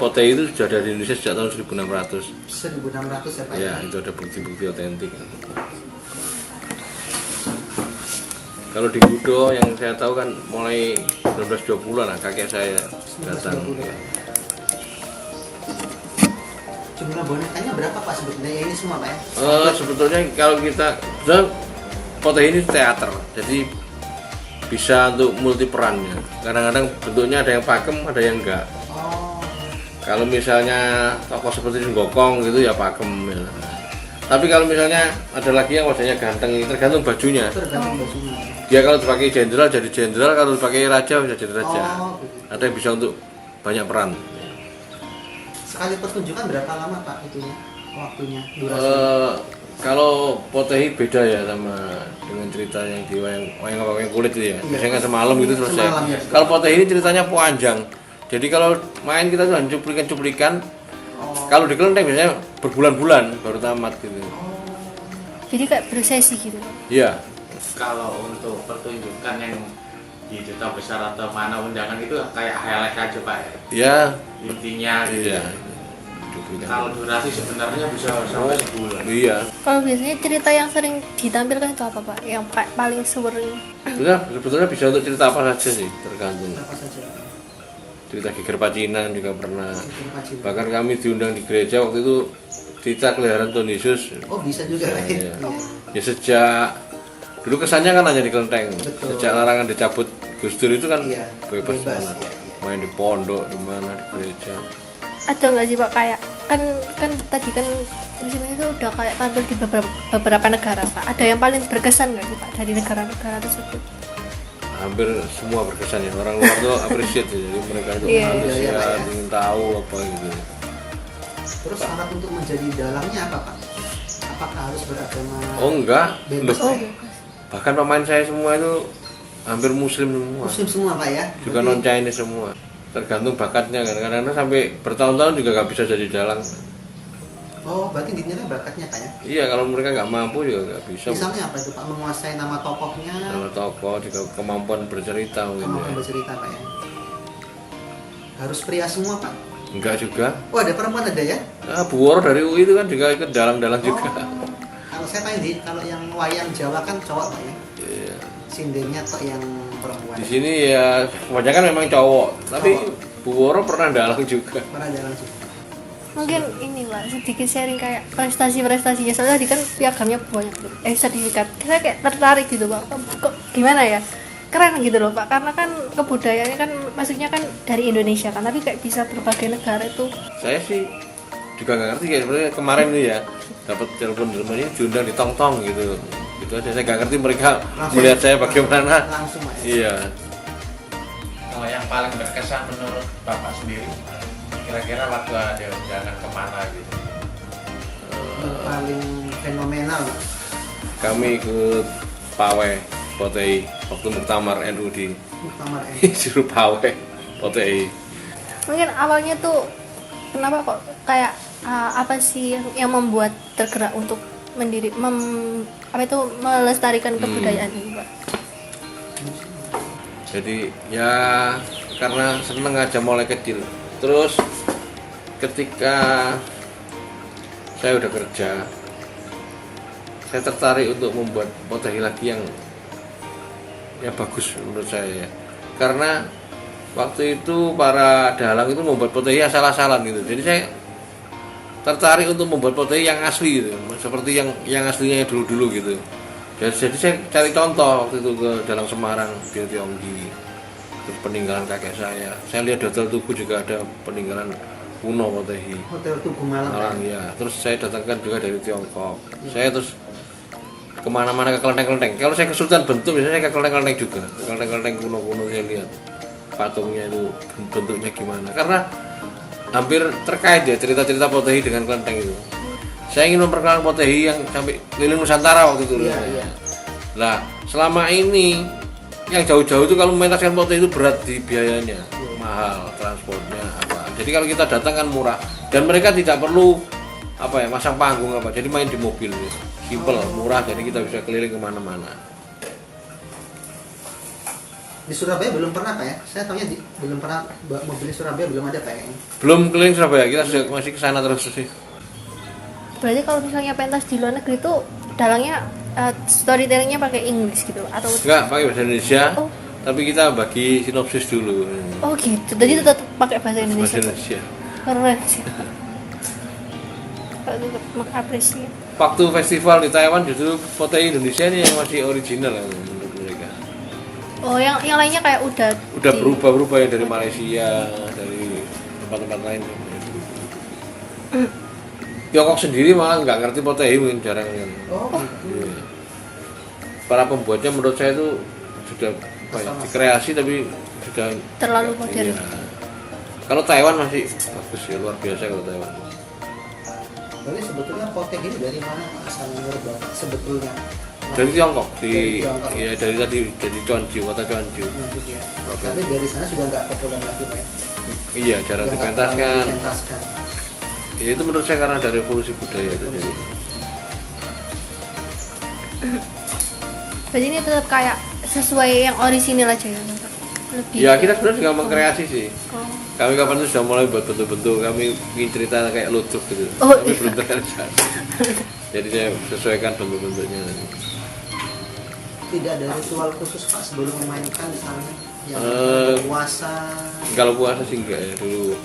Potehi itu sudah ada di Indonesia sejak tahun 1600. 1600 ya Pak? Ya, itu ada bukti-bukti otentik. Kalau di Gudo yang saya tahu kan mulai 1920-an lah kakek saya datang. Ya. Jumlah bonekanya berapa Pak sebetulnya? Ya, ini semua Pak ya? Sebetulnya kalau kita Potehi ini teater, jadi bisa untuk multi perannya. Kadang-kadang bentuknya ada yang pakem, ada yang enggak. Kalau misalnya tokoh seperti Sunggokong gitu ya pakem. Ya. Tapi kalau misalnya ada lagi yang wajahnya ganteng, tergantung bajunya. Tergantung bajunya. Dia kalau dipakai jenderal jadi jenderal, kalau dipakai raja bisa jadi raja. Begitu. Ada yang bisa untuk banyak peran. Sekali pertunjukan berapa lama Pak itunya? Waktunya, durasi? Kalau Potehi beda ya sama dengan cerita yang di wayang kulit itu ya. Biasanya kan semalam gitu selesai. Ya. Kalau Potehi ini ceritanya panjang. Jadi kalau main kita tuh hanya cuplikan-cuplikan. Kalau di kelenteng biasanya berbulan-bulan baru tamat gitu. Jadi kayak prosesi gitu. Iya. Kalau untuk pertunjukan yang di duta besar atau mana undangan itu kayak highlight aja Pak ya? Iya. Intinya gitu. Iya. Kalau durasi sebenarnya bisa sampai sebulan. Iya. Kalau biasanya cerita yang sering ditampilkan itu apa Pak? Yang paling sering? Sebetulnya bisa untuk cerita apa saja sih, tergantung. Apa saja? Cerita Geger Pacinan juga pernah. Geger Pacinan. Bahkan kami diundang di gereja waktu itu cerita keliharan Tuhan Yesus. Oh bisa juga Pak ya? Ya sejak dulu kesannya kan hanya di kelenteng. Betul. Sejak larangan dicabut Gus Dur itu kan Iya, bebas bebas, banget. iya. Main di pondok, di mana di gereja. Ada nggak sih Pak kayak kan tadi kan musim itu udah kayak tampil di beberapa negara Pak. Ada yang paling berkesan nggak sih Pak dari negara-negara tersebut? Hampir semua berkesan ya, orang luar tuh appreciate ya, jadi mereka itu Iya. ingin tahu apa gitu. Terus syarat untuk menjadi dalangnya apa Pak? Apakah harus beragama? Oh enggak, Bebas. Oh, bahkan pemain saya semua itu hampir muslim semua, Muslim semua Pak ya? juga non Chinese semua. Tergantung bakatnya kan, kadang-kadang sampai bertahun-tahun juga nggak bisa jadi dalang. Oh berarti dinilai bakatnya Pak ya? Iya, kalau mereka nggak mampu juga nggak bisa. Misalnya apa itu Pak? Menguasai nama tokohnya? Nama tokoh juga kemampuan bercerita mungkin Kemampuan ya. bercerita Pak ya? Harus pria semua Pak? Enggak juga. Oh ada perempuan ada ya? Nah, Bu Woro dari UI itu kan juga ikut dalang-dalang juga. Kalau saya main kalau yang wayang Jawa kan cowok Pak ya? Iya. Sindennya kok yang perempuan? Di sini ya kebanyakan memang cowok, tapi Bu Woro pernah dalang juga. Pernah jalan sih. mungkin ini Pak sedikit sharing kayak prestasinya soalnya tadi kan piagamnya banyak sertifikat. Saya kayak tertarik gitu Pak. Kok gimana ya? Keren gitu loh Pak, karena kan kebudayaannya kan maksudnya kan dari Indonesia kan, tapi kayak bisa berbagai negara itu. Saya sih juga nggak ngerti kayak sebenarnya kemarin ini ya dapat telepon dari mana diundang di Tong-Tong gitu. Gitu aja saya nggak ngerti mereka melihat saya bagaimana. Langsung Pak ya? Iya. Kalau yang paling berkesan menurut Bapak sendiri, kira-kira waktu ada undangan kemana gitu? Yang paling fenomenal Pak. Kami ikut pawai Potehi waktu muktamar NU di Muktamar Juru Pawai Potehi. Mungkin awalnya tuh kenapa kok kayak apa sih yang membuat tergerak untuk melestarikan kebudayaan ini Pak? Jadi ya karena seneng aja mulai kecil. Terus ketika saya udah kerja, saya tertarik untuk membuat Potehi lagi yang bagus menurut saya. Karena waktu itu para dalang itu membuat Potehi asal-asalan gitu. Jadi saya tertarik untuk membuat Potehi yang asli gitu, seperti yang aslinya dulu-dulu gitu. Jadi saya cari contoh waktu itu ke Dalang Semarang, di Tionggi, terus peninggalan kakek saya. Saya lihat di Hotel Tugu juga ada peninggalan kuno Potehi. Hotel Tugu Malang. Ya. Terus saya datangkan juga dari Tiongkok. Saya terus kemana-mana ke kelenteng-kelenteng. Kalau saya ke Sultan Bentuk, biasanya saya ke kelenteng-kelenteng juga. Kelenteng-kelenteng kuno-kuno saya lihat patungnya itu bentuknya gimana. Karena hampir terkait ya cerita-cerita Potehi dengan kelenteng itu. Saya ingin memperkenalkan Potehi yang sampai keliling Nusantara waktu itu. Iya. Nah, selama ini yang jauh-jauh itu kalau mementaskan Potehi itu berat di biayanya, mahal transportnya apa. Jadi kalau kita datang kan murah dan mereka tidak perlu masang panggung apa. Jadi main di mobil gitu. Simple, murah, jadi kita bisa keliling kemana-mana. Di Surabaya belum pernah Pak ya? Saya tahunya belum pernah mobil di Surabaya belum ada Pak kayaknya. Belum keliling Surabaya, kita sudah masih ke sana terus sih. Berarti kalau misalnya pentas di luar negeri itu dalangnya storytellingnya pakai Inggris gitu atau Enggak, pakai bahasa Indonesia. Oh. Tapi kita bagi sinopsis dulu. oh gitu. Jadi tetap pakai bahasa Bahasa Indonesia. Indonesia. Keren sih. Pak tetap mengapresiasi. Waktu festival di Taiwan justru Potei Indonesia ini yang masih original menurut mereka. Oh, yang lainnya kayak udah Berubah-berubah ya dari Malaysia, dari tempat-tempat lain. Tiongkok sendiri malah nggak ngerti Potei, mungkin jarang kan. Oh, Iya. Para pembuatnya menurut saya itu sudah dikreasi tapi sudah terlalu modern. iya. Kalau Taiwan masih bagus ya, luar biasa kalau Taiwan. Jadi sebetulnya potek ini dari mana Pak asal menurut Bapak sebetulnya? Dari Tiongkok, Dari Tiongkok. ya dari tadi dari Cuanju, kota Cuanju. Ya. Tapi dari sana sudah nggak populer lagi Pak ya? Iya, jarang Sudah nggak dipentaskan. terlalu dipentaskan. Ya, itu menurut saya karena ada revolusi budaya itu. Jadi. Berarti ini tetap kayak sesuai yang orisinil aja ya, Pak? Lebih. Ya kita sebenarnya juga mengkreasi sih. Oh. Kami kapan itu sudah mulai buat bentuk-bentuk, kami bikin cerita kayak lutruk gitu. Oh, Tapi iya. belum terrealisasi. Jadi saya sesuaikan bentuk-bentuknya. Tidak ada ritual khusus Pak sebelum memainkan misalnya yang Eh, puasa Kalau puasa sih enggak ya dulu.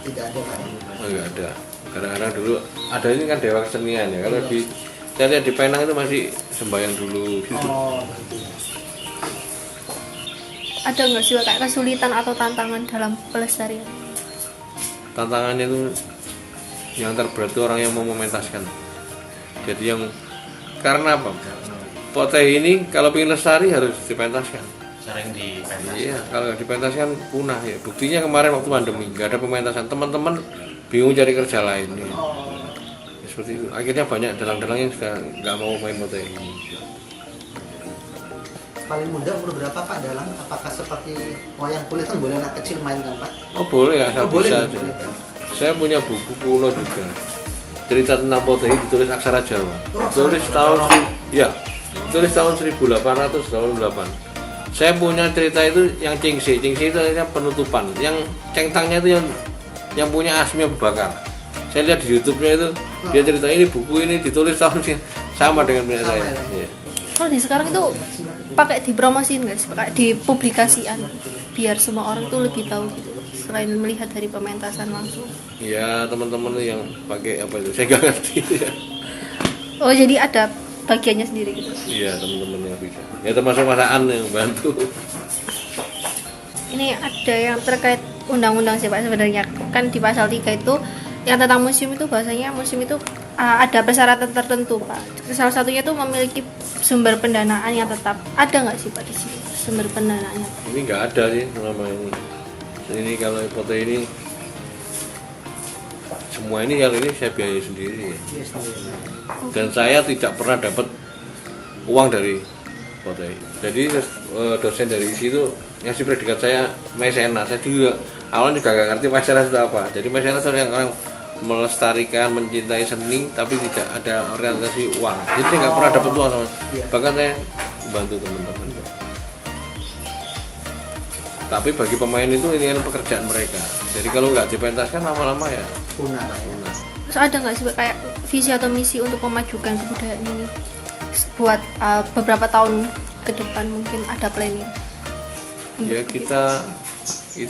tidak ada Pak. Enggak ada. Kadang-kadang dulu ada ini kan dewa kesenian ya. Kalau di saya lihat di Penang itu masih sembahyang dulu gitu. Oh, Ada nggak sih Pak, kayak kesulitan atau tantangan dalam pelestarian? Tantangannya itu yang terberat itu orang yang mau mementaskan. Jadi yang karena apa? Poteh ini kalau ingin lestari harus dipentaskan. Sering dipentas. Iya, kalau nggak dipentaskan punah ya. Buktinya kemarin waktu pandemi nggak ada pementasan, teman-teman bingung cari kerja lain. Ya. Ya, seperti itu. Akhirnya banyak dalang-dalang yang sudah nggak mau main poteh ini. paling muda umur berapa Pak dalam? Apakah seperti wayang kulit kan boleh anak kecil main kan Pak? Oh boleh ya, asal boleh, bisa. boleh. Saya punya buku kuno juga. Cerita tentang poteh ditulis aksara Jawa. Oh, Tulis aksara tahun Jawa. ya, tulis tahun 1888. Saya punya cerita itu yang Cingse itu artinya penutupan. Yang cengtangnya itu yang punya Asmi Abu Bakar. Saya lihat di YouTube-nya itu dia cerita ini buku ini ditulis tahun sama dengan punya Sama saya. ya. Iya. Kalau di sekarang itu pakai dipromosiin guys, pakai dipublikasikan biar semua orang tuh lebih tahu gitu. Selain melihat dari pementasan langsung. Ya teman-teman yang pakai apa itu, saya nggak ngerti ya. Oh jadi ada bagiannya sendiri gitu. Iya teman-teman yang bisa. Ya termasuk masaan yang bantu. Ini ada yang terkait undang-undang sih Pak sebenarnya. Kan di pasal 3 itu yang tentang museum itu bahasanya museum itu ada persyaratan tertentu Pak. Salah satunya itu memiliki sumber pendanaan yang tetap. Ada nggak sih Pak di sini sumber pendanaannya? Ini nggak ada sih selama ini. Ini kalau poteh ini semua ini yang ini saya biayai sendiri. Yes, Dan saya tidak pernah dapat uang dari poteh. Jadi dosen dari situ ngasih predikat saya mecenas. Saya juga awalnya juga nggak ngerti mecenas itu apa. Jadi mecenas itu yang orang melestarikan, mencintai seni, tapi tidak ada orientasi uang. Jadi saya nggak pernah dapat uang sama. Bahkan saya bantu teman-teman. Tapi bagi pemain itu ini kan pekerjaan mereka. Jadi kalau nggak dipentaskan lama-lama ya punah Pak ya. punah. Terus ada nggak sih Pak, kayak visi atau misi untuk memajukan kebudayaan ini buat beberapa tahun ke depan mungkin ada planning? Ya kita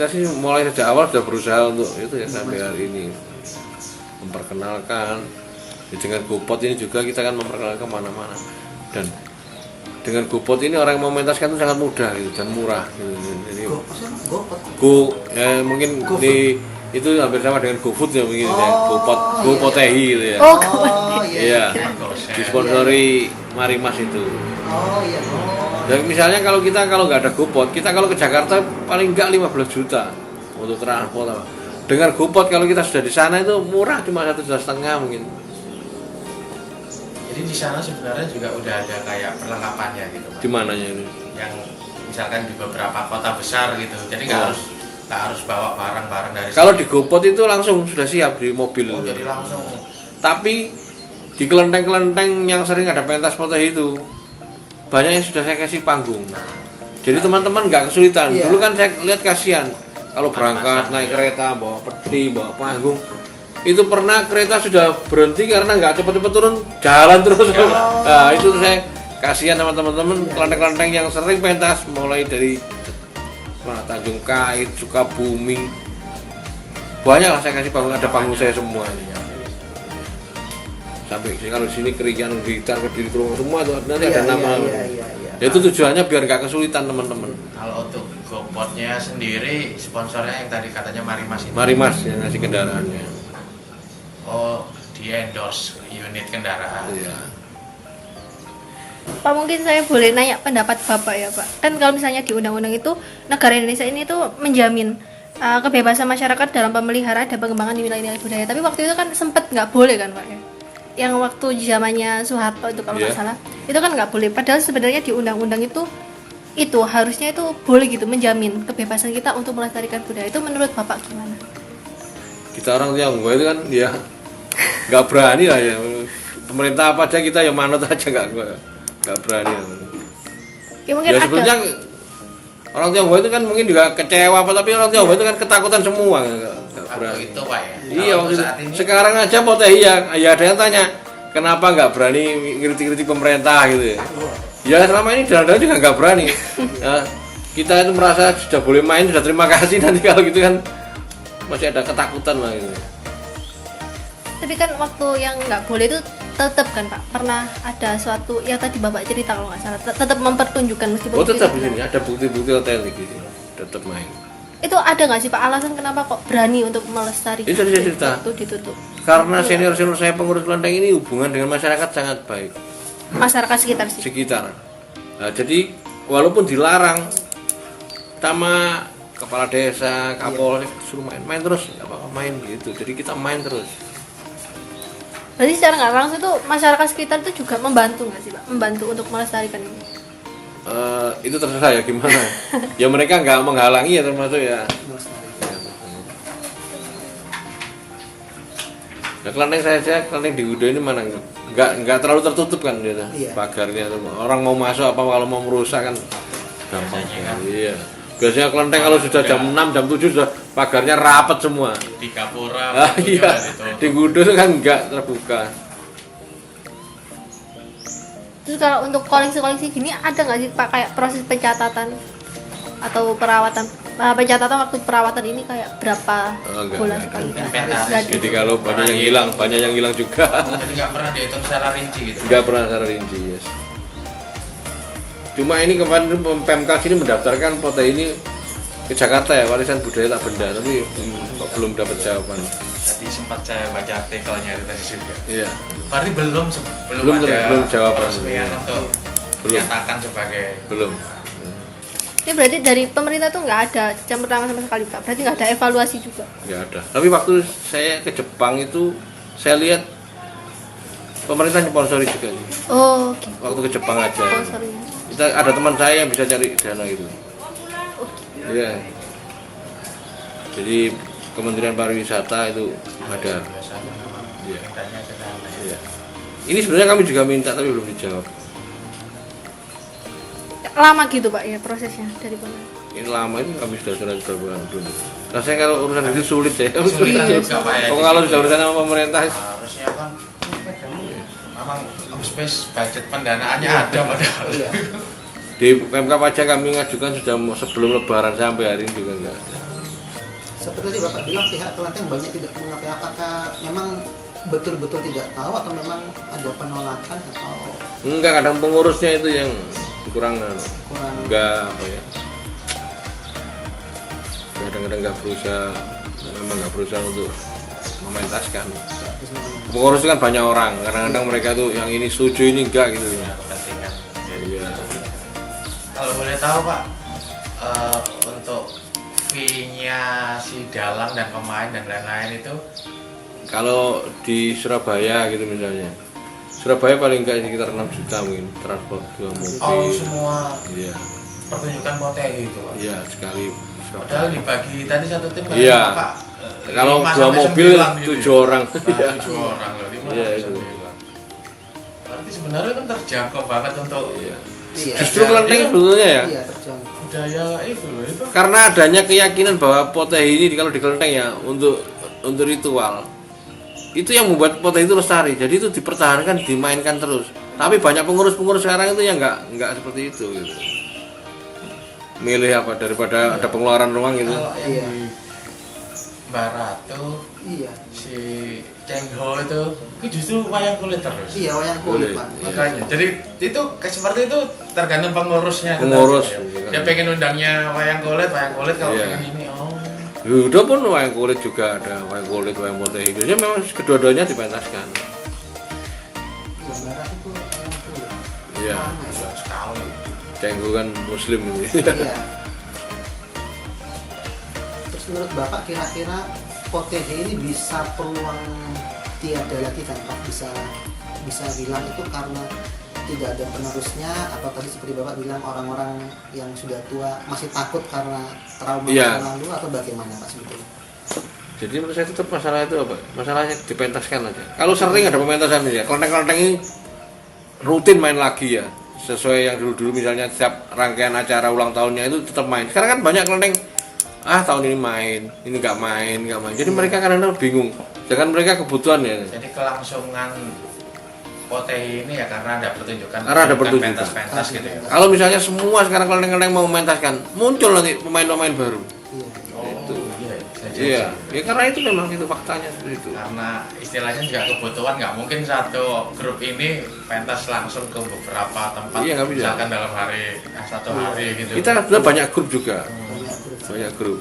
sih mulai sejak awal sudah berusaha untuk itu ya sampai hari ini memperkenalkan. Ya, dengan GoPod ini juga kita kan memperkenalkan kemana-mana, dan dengan GoPod ini orang yang mau mentaskan itu sangat mudah gitu dan murah gitu. Jadi GoPod. mungkin di itu hampir sama dengan GoFood ya mungkin ya. GoPod, GoPotehi gitu ya. Oh, Oh iya. Iya, disponsori Marimas itu. Oh iya. Dan misalnya kalau nggak ada GoPod, kita kalau ke Jakarta paling nggak 15 juta untuk transport. Dengan GoPod kalau kita sudah di sana itu murah, cuma 1,5 juta mungkin. Jadi di sana sebenarnya juga udah ada kayak perlengkapannya gitu Pak. Di mananya ini? Yang misalkan di beberapa kota besar gitu. Jadi nggak harus bawa barang-barang dari Kalau di GoPod itu langsung sudah siap di mobil. Oh, jadi langsung. Tapi di kelenteng-kelenteng yang sering ada pentas poteh itu banyak yang sudah saya kasih panggung. Jadi teman-teman nggak kesulitan. Iya. Dulu kan saya lihat kasihan kalau berangkat naik kereta bawa peti, bawa panggung. Itu pernah kereta sudah berhenti karena nggak cepet-cepet turun, jalan terus. Nah itu saya kasihan sama teman-teman kelenteng-kelenteng yang sering pentas mulai dari Tanjung Kait, Sukabumi. Banyak lah saya kasih panggung, ada panggung saya semua. Sampai kalau sini Kerian, Blitar, Kediri, semua tuh nanti ada nama. Ya, itu tujuannya biar nggak kesulitan teman-teman. Kalau untuk GoPodnya sendiri sponsornya yang tadi katanya Marimas ini. Marimas yang ngasih kendaraannya. Oh, di endorse unit kendaraan. Iya. Pak, mungkin saya boleh nanya pendapat Bapak ya Pak. Kan kalau misalnya di undang-undang itu negara Indonesia ini tuh menjamin kebebasan masyarakat dalam pemeliharaan dan pengembangan nilai-nilai budaya. Tapi waktu itu kan sempat nggak boleh kan Pak ya? Yang waktu zamannya Soeharto itu kalau nggak salah, itu kan nggak boleh. Padahal sebenarnya di undang-undang itu harusnya itu boleh gitu, menjamin kebebasan kita untuk melestarikan budaya. Itu menurut Bapak gimana? Kita orang Tionghoa itu kan ya nggak berani lah ya. Pemerintah apa aja kita yang manut aja nggak berani. Ya mungkin Ya ada. sebenarnya orang Tionghoa itu kan mungkin juga kecewa apa, tapi orang Tionghoa itu kan ketakutan semua. Nggak Waktu berani. itu Pak ya. Iya Kalau waktu itu. saat ini Sekarang aja Potehi ya ada yang tanya kenapa nggak berani ngiritik-ngiritik pemerintah gitu ya. Ya selama ini dalam-dalam juga nggak berani. Nah, kita itu merasa sudah boleh main, sudah terima kasih, nanti kalau gitu kan masih ada ketakutan lah gitu. Tapi kan waktu yang nggak boleh itu tetap kan Pak, pernah ada suatu yang tadi Bapak cerita kalau nggak salah, tetap mempertunjukkan meskipun Oh tetap di tidak sini ada bukti-bukti otentik di sini, tetap main. itu ada nggak sih Pak alasan kenapa kok berani untuk melestarikan Itu tadi saya cerita. itu ditutup Karena senior-senior saya pengurus kelenteng ini hubungan dengan masyarakat sangat baik masyarakat sekitar sih? sekitar. Nah, jadi walaupun dilarang sama kepala desa, kapolsek suruh main terus, nggak apa-apa main gitu. Jadi kita main terus. Berarti secara nggak langsung itu masyarakat sekitar itu juga membantu nggak sih Pak? Membantu untuk melestarikan ini? Itu terserah ya gimana. Ya mereka nggak menghalangi ya termasuk ya. Nah, kelenteng saya kelenteng di Udo ini mana nggak terlalu tertutup kan gitu. Iya. Pagarnya orang mau masuk apa kalau mau merusak kan gampang. Biasanya kan. Iya. Biasanya kelenteng kalau sudah jam 6 jam 7 sudah pagarnya rapat semua. di Kapura Ah, pintunya iya. udah ditutup. Di Gudo itu kan nggak terbuka. Terus kalau untuk koleksi-koleksi gini ada nggak sih Pak kayak proses pencatatan atau perawatan pencatatan waktu perawatan ini kayak berapa Oh, enggak, bulan enggak. sekali? Inventaris. Nggak ada. Jadi kalau banyak yang hilang juga. Jadi nggak pernah dihitung secara rinci gitu. Nggak pernah secara rinci, yes. Cuma ini kemarin Pemkab sini mendaftarkan Potehi ini ke Jakarta ya, warisan budaya tak benda, tapi belum dapat jawaban. Tadi sempat saya baca artikelnya itu tadi juga. Iya. Tapi belum Belum jawaban. peresmian untuk Belum. menyatakan sebagai Belum. Ini berarti dari pemerintah tuh nggak ada campur tangan sama sekali Pak. Berarti nggak ada evaluasi juga. Nggak ada. Tapi waktu saya ke Jepang itu saya lihat pemerintah sponsori juga nih. Oh, gitu. Waktu ke Jepang aja. Sponsornya. Kita ada teman saya yang bisa cari dana itu. Iya. Jadi Kementerian Pariwisata itu ada. biasanya Iya. mintanya ke sana. Iya. Ini sebenarnya kami juga minta tapi belum dijawab. Lama gitu Pak ya prosesnya dari pemerintah. Ini lama ini kami sudah bulan dulu. Rasanya kalau urusan itu sulit ya. Sulit juga, Pak, ya, Oh, di kalau situ. sudah urusan sama pemerintah. Harusnya kan memang space budget pendanaannya ada padahal. Iya. Di Pemkab aja kami ngajukan sudah sebelum Lebaran sampai hari ini juga enggak ada. Seperti Bapak bilang pihak kelenteng banyak tidak mengetahui apakah memang betul-betul tidak tahu atau memang ada penolakan atau Enggak, kadang pengurusnya itu yang kurang kurang enggak apa ya. Kadang-kadang enggak berusaha, memang enggak berusaha untuk mementaskan. Pengurus itu kan banyak orang, kadang-kadang mereka tuh yang ini setuju ini enggak gitu. Ya, kepentingan. Iya. Kalau boleh tahu Pak, untuk fee-nya si dalang dan pemain dan lain-lain itu Kalau di Surabaya gitu misalnya, Surabaya paling enggak sekitar 6 juta mungkin transport 2 mobil. semua Iya, pertunjukan Potehi itu Pak. iya sekali. Padahal dibagi tadi satu tim kan Iya. Pak, Kalau 5 dua sampai mobil 9 gitu. 7 orang. Iya. 7 orang loh, 5 Iya, sampai itu. 9. Berarti sebenarnya kan terjangkau banget untuk Iya. iya Justru kelenteng sebetulnya ya. iya terjangkau budaya itu loh itu. Karena adanya keyakinan bahwa Potehi ini kalau di kelenteng ya untuk ritual. Itu yang membuat Potehi itu lestari. Jadi itu dipertahankan, dimainkan terus. Tapi banyak pengurus-pengurus sekarang itu yang nggak seperti itu gitu. Milih apa daripada ada pengeluaran ruang gitu. Kalau yang Iya. di Mbak Ratu, Iya. si Cengho itu justru wayang kulit terus. Iya, wayang kulit, Pak. Makanya, jadi itu seperti itu tergantung pengurusnya. Pengurus, Ya. iya. Dia pengen undangnya wayang kulit kalau Iya. pengen ini Udah pun wayang kulit juga ada, wayang kulit, wayang Potehi. Jadi memang kedua-duanya dipentaskan. Iya, barat itu wayang kulit. Iya. Lama ya. Susah sekali. Cenggu kan muslim gitu. Iya. Terus menurut Bapak kira-kira Potehi ini bisa peluang tiada lagi kan Pak? Bisa bilang itu karena tidak ada penerusnya atau tadi seperti Bapak bilang orang-orang yang sudah tua masih takut karena trauma Iya. masa lalu atau bagaimana Pak sebetulnya? Jadi menurut saya tetap masalah itu apa? Masalahnya dipentaskan aja. Kalau sering ada pementasan ya, kelenteng-kelenteng ini rutin main lagi ya. Sesuai yang dulu-dulu misalnya setiap rangkaian acara ulang tahunnya itu tetap main. Sekarang kan banyak kelenteng tahun ini main, ini nggak main. Jadi mereka kadang-kadang bingung. Jangan mereka kebutuhan ya. Jadi kelangsungan Potehi ini ya karena ada pertunjukan. Karena ada pertunjukan. Pentas gitu ya. Kalau misalnya semua sekarang kelenteng-kelenteng mau mementaskan, muncul nanti pemain-pemain baru. Iya. Itu iya. bisa jadi. Iya, ya karena itu memang itu faktanya seperti itu. Karena istilahnya juga kebutuhan, nggak mungkin satu grup ini pentas langsung ke beberapa tempat. Iya, nggak bisa. Misalkan dalam hari satu hari gitu. Kita sudah banyak grup juga, banyak grup.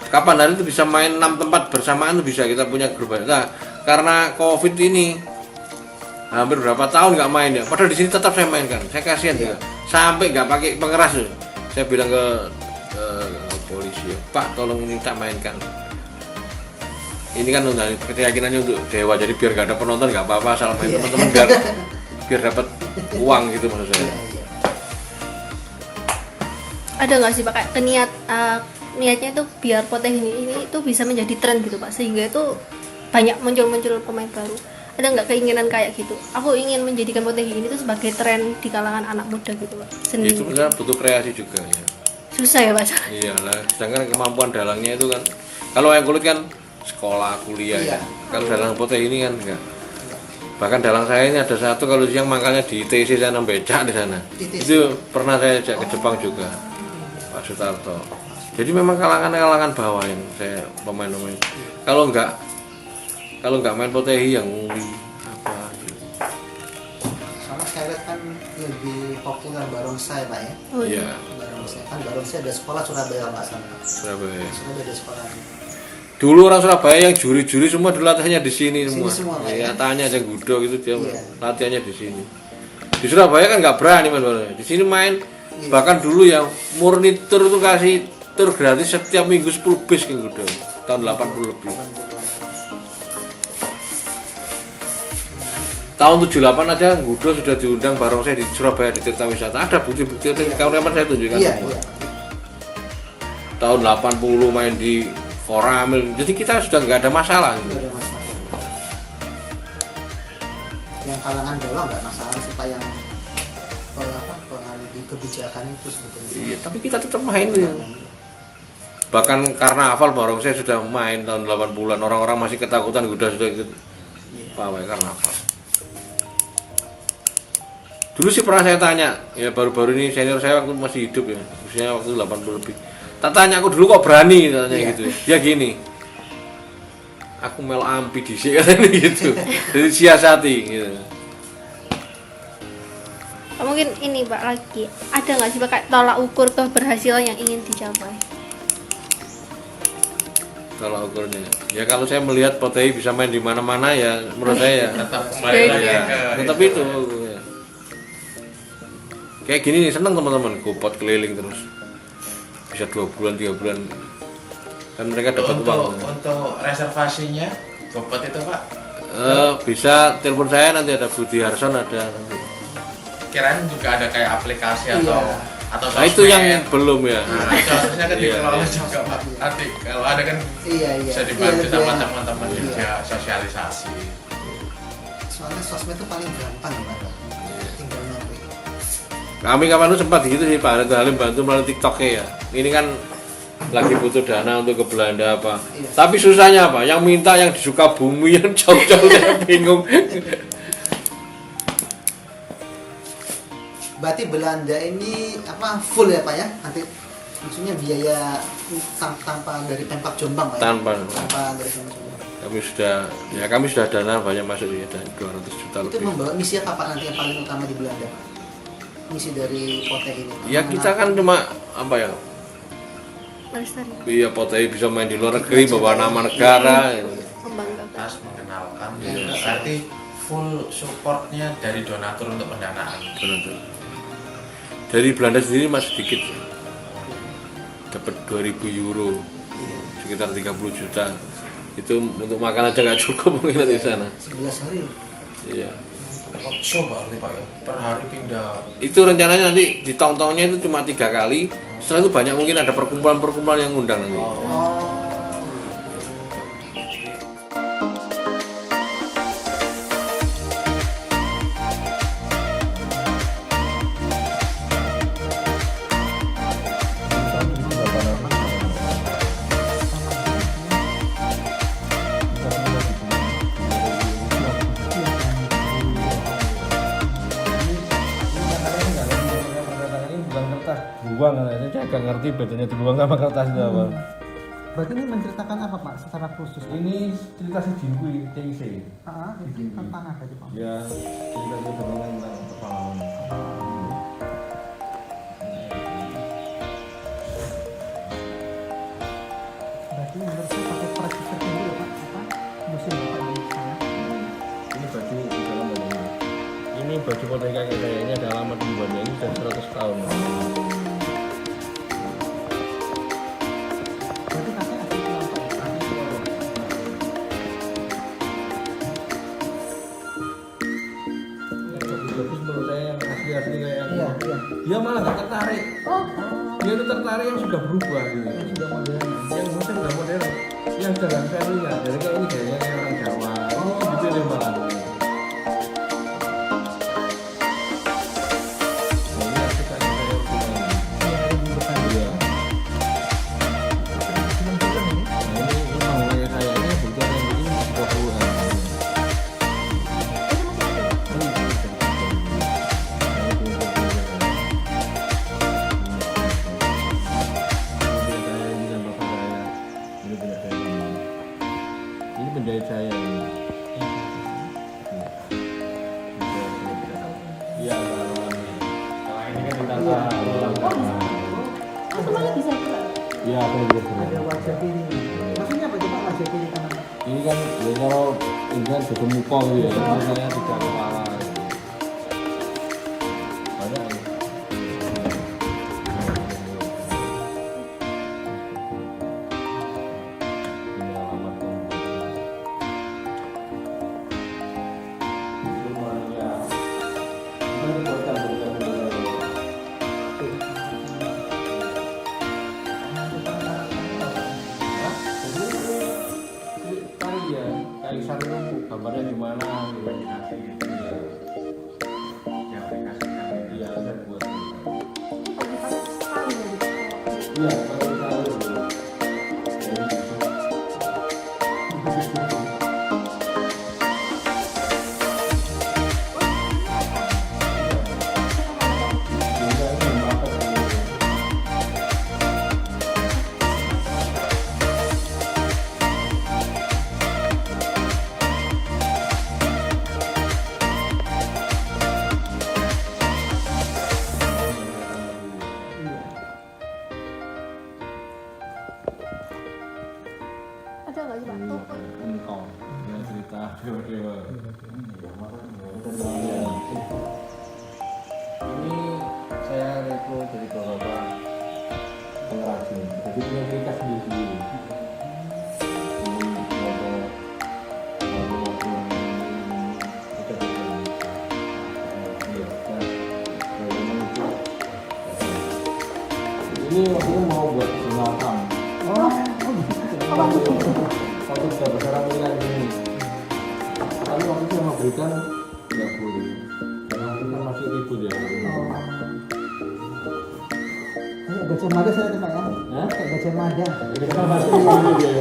Kapan hari itu bisa main 6 tempat bersamaan itu bisa, kita punya grup. Nah, karena COVID ini hampir berapa tahun nggak main ya. Padahal di sini tetap saya mainkan. Saya kasihan juga. Sampai nggak pakai pengeras loh. Saya bilang ke polisi, Pak tolong ini tak mainkan. Ini kan keyakinannya untuk dewa, jadi biar nggak ada penonton nggak apa-apa, asal main teman-teman biar dapat uang gitu maksud saya. Iya, iya. Ada nggak sih Pak kayak niatnya itu biar Potehi ini itu bisa menjadi tren gitu Pak, sehingga itu banyak muncul pemain baru. Ada nggak keinginan kayak gitu? Aku ingin menjadikan Potehi ini tuh sebagai tren di kalangan anak muda gitu Pak. Seni. Itu benar butuh kreasi juga ya. Susah ya Pak. Iyalah, sedangkan kemampuan dalangnya itu kan, kalau yang kulit kan sekolah, kuliah Iya. ya. Kalau dalang Potehi ini kan enggak. Bahkan dalang saya ini ada satu kalau siang makannya di ITC sana becak di sana. ITC. Itu pernah saya ajak ke Jepang juga, Pak Sutarto. Jadi memang kalangan bawah yang saya pemain-pemain. Kalau nggak main Potehi yang nguli apa gitu. Soalnya saya lihat kan lebih populer barongsai Pak ya. Oh, iya. Iya, Barongsai kan barongsai ada sekolah Surabaya Pak sana. Surabaya. Surabaya ada sekolah. Dulu orang Surabaya yang juri-juri semua dulu latihannya di sini Sini semua. semua, Pak, Ya, ya? tanya aja Gudo gitu dia Iya. latihannya di sini. Di Surabaya kan nggak berani main bola. Di sini main Iya. bahkan dulu yang murni tur itu kasih tur gratis setiap minggu 10 bis ke Gudo. Tahun 80 lebih. Tahun 78 aja Gudo sudah diundang barongsai di Surabaya di Tirta Wisata. Ada bukti-bukti kawan-kawan saya tunjukkan Iya, semua. iya. Tahun 80 main di Koramil. Jadi kita sudah nggak ada masalah Nggak gitu. ada masalah. Yang kalangan bawah nggak masalah sih Pak, yang pengalih kebijakan itu sebetulnya. Iya, tapi kita tetap main ya. Bahkan karena hafal barongsai sudah main tahun 80-an, orang-orang masih ketakutan sudah ikut pawai karena hafal. Dulu sih pernah saya tanya, ya baru-baru ini senior saya waktu masih hidup ya, usianya waktu 80 lebih. Tak tanya aku dulu kok berani katanya Iya. gitu ya. Dia gini. Aku mel ampi dhisik katanya gitu. Jadi siasati gitu. Mungkin ini Pak lagi. Ada nggak sih Pak kayak tolak ukur keberhasilan yang ingin dicapai? Kalau ukurnya. Ya kalau saya melihat Potehi bisa main di mana-mana ya menurut saya ya Tetap Oke. kembali lagi ya, ke tetap itu. Ya. Kayak gini nih seneng teman-teman, GoPot keliling terus. Bisa 2 bulan, 3 bulan. Kan mereka dapat uang. untuk reservasinya GoPot itu Pak. Bisa telepon saya nanti ada Budi Harson ada nanti. Kirain juga ada kayak aplikasi Iya. atau Nah itu yang belum ya. Nah, itu harusnya kan Iya, dikelola iya. juga Pak. Nanti kalau ada kan Iya, iya. bisa Iya, dibantu lebih sama enak. teman-teman Iya. juga sosialisasi. Soalnya sosmed itu paling gampang ya Pak. Tinggal nyari. Kami kapan itu sempat gitu sih Pak Halim bantu melalui TikTok ya. Ini kan lagi butuh dana untuk ke Belanda apa. Iya. Tapi susahnya apa? Yang minta yang di Sukabumi yang jauh-jauh saya bingung. Berarti Belanda ini apa full ya Pak ya? Nanti maksudnya biaya tanpa dari Pemkab Jombang Pak ya? Tanpa. Dari Pemkab Jombang. Kami sudah dana banyak masuk ya, dan 200 juta Itu lebih. membawa misi apa Pak nanti yang paling utama di Belanda Pak? Misi dari Potek ini. Ya kita kan cuma apa ya? Melestari, Iya Potehi bisa main di luar negeri bawa nama negara. membanggakan. Tas mengenalkan. Iya. Berarti full supportnya dari donatur untuk pendanaan. Benar. Dari Belanda sendiri masih sedikit ya. Dapat 2.000 euro, sekitar 30 juta. Itu untuk makan aja nggak cukup mungkin di sana. 11 hari. Iya. Coba nih Pak ya, per hari pindah. Itu rencananya nanti di tong-tongnya itu cuma 3 kali. Setelah itu banyak mungkin ada perkumpulan-perkumpulan yang ngundang nanti. Oh. Dibuang, saya agak ngerti bedanya dibuang sama kertas itu apa. Berarti ini menceritakan apa Pak secara khusus? Ini cerita sejarah TIC. Itu tentang apa itu Pak? Ya, cerita tentang pepahlawan. Berarti menurut saya pakai persis tertentu ya Pak? Apa? Musim Bapak di sana? Ini baju di dalam baju. Ini baju Potehi kakek saya, ini ada alamat pembuatnya, ini sudah 100 tahun. Berarti kakek asli pulang Pak? Asli pulang. Bagus menurut saya yang asli-asli kayak yang Iya. dia malah nggak tertarik. Dia itu tertarik yang sudah berubah gitu. Sudah modern. Yang muslim sudah modern. Yang jalan family ya, dari kayak ini gayanya kayak orang Jawa. Ini dipilih malah. Nah, ini asli kayak saya punya. Iya. Film-film ini. Nah, ini memang kayak saya ini kebetulan yang begini masih 20-an. Ini penjahit saya ini. Iya, kalau ini kan ditata ulang tahun. Semuanya bisa gerak. Iya, aku juga pernah. Ada wajah kiri. Maksudnya apa itu Pak wajah kiri kanan? Ini kan ya kalau ini kan sudah muka gitu ya, saya tidak kepala. Banyak ya. Ini alamat rumahnya. Ini buatan-buatan ya, Kaisar itu gambarnya gimana gitu. Ya, aplikasikan dia saya buat. Iya, kalau kita Ada nggak sih Pak? Tuh. engkau yang cerita dewa-dewa. Ini saya rekru dari beberapa pengrajin. Jadi punya ciri khas sendiri-sendiri. Ini beberapa lagu-lagu kita bikin. Iya, nah, memang itu. Ini waktu mau buat sunatan. Satu sudah bersejarah pilihan ini. Tapi waktu itu yang memberikan nggak boleh. Karena itu kan masih ribut ya. Kayak Gajah Mada saya lihat Pak ya. Hah? Kayak Gajah Mada. Kenapa sih?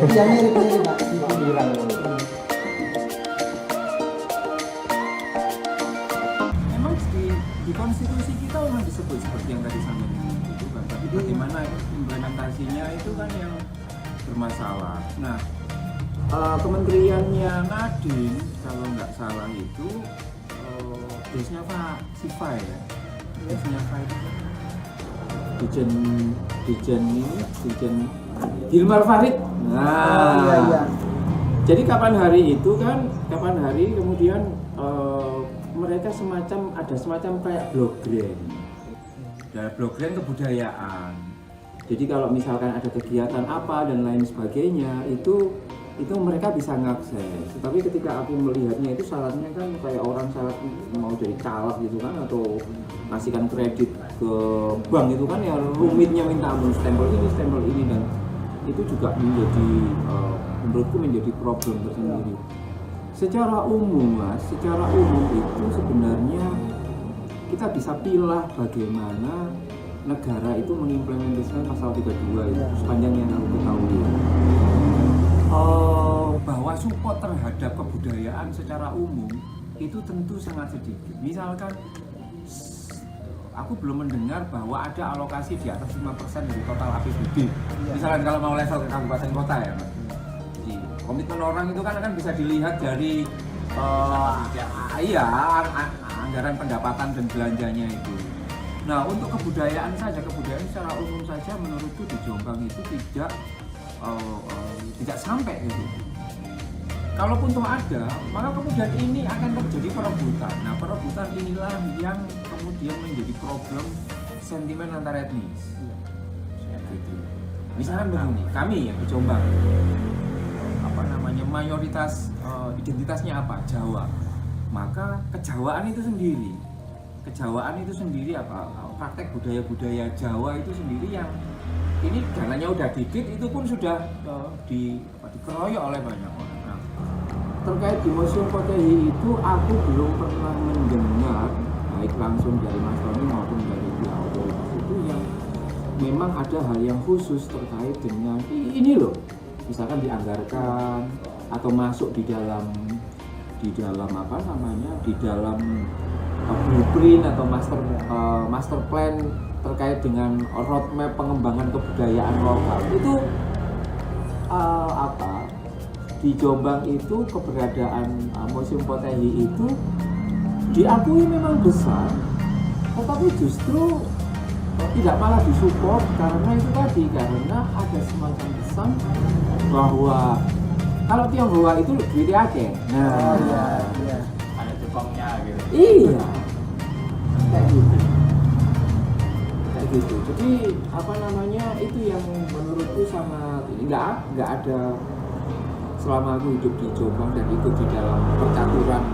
Iya mirip Pak. Pirang. Memang di konstitusi kita memang disebut seperti yang tadi sampaikan itu kan. Tapi bagaimana implementasinya itu kan yang bermasalah. Nah, kementeriannya Nadiem kalau nggak salah itu biasanya Pak Siva ya. Biasanya Pak itu Dijen Dilmar Farid. Nah, Iya. jadi kapan hari kemudian mereka ada semacam kayak blog grand kebudayaan. Jadi kalau misalkan ada kegiatan apa dan lain sebagainya itu mereka bisa ngakses. Tapi ketika aku melihatnya itu syaratnya kan kayak orang syarat mau jadi caleg gitu kan, atau ngasihkan kredit ke bank itu kan ya rumitnya minta ampun, stempel ini, dan itu juga menjadi menurutku menjadi problem tersendiri. Secara umum itu sebenarnya kita bisa pilah bagaimana negara itu mengimplementasikan pasal 32 itu sepanjang yang aku ketahui. Bahwa support terhadap kebudayaan secara umum itu tentu sangat sedikit. Misalkan aku belum mendengar bahwa ada alokasi di atas 5% dari total APBD. Misalkan kalau mau level ke kabupaten kota ya, Mas. Jadi komitmen orang itu kan akan bisa dilihat dari anggaran pendapatan dan belanjanya itu. Nah, untuk kebudayaan secara umum saja menurutku di Jombang itu tidak sampai gitu. Kalaupun toh ada, maka kemudian ini akan terjadi perebutan. Nah, perebutan inilah yang kemudian menjadi problem sentimen antar etnis. Gitu. Misalkan begini, kami yang di Jombang, mayoritas identitasnya apa? Jawa. Maka kejawaan itu sendiri praktek budaya Jawa itu sendiri yang ini dananya udah dikit, itu pun sudah dikeroyok oleh banyak orang. Nah, terkait di Museum Potehi itu aku belum pernah mendengar baik langsung dari Mas Tony maupun dari pihak otoritas itu yang memang ada hal yang khusus terkait dengan ini loh, misalkan dianggarkan atau masuk di dalam blueprint atau master plan terkait dengan roadmap pengembangan kebudayaan lokal itu di Jombang itu keberadaan Museum Potehi itu diakui memang besar, tetapi justru tidak malah disupport karena ada semacam pesan bahwa kalau Tionghoa itu duitnya akeh. Nah, Iya. Ada cukongnya gitu. iya, kayak gitu. Jadi itu yang menurutku sangat nggak ada selama aku hidup di Jombang dan ikut di dalam percaturan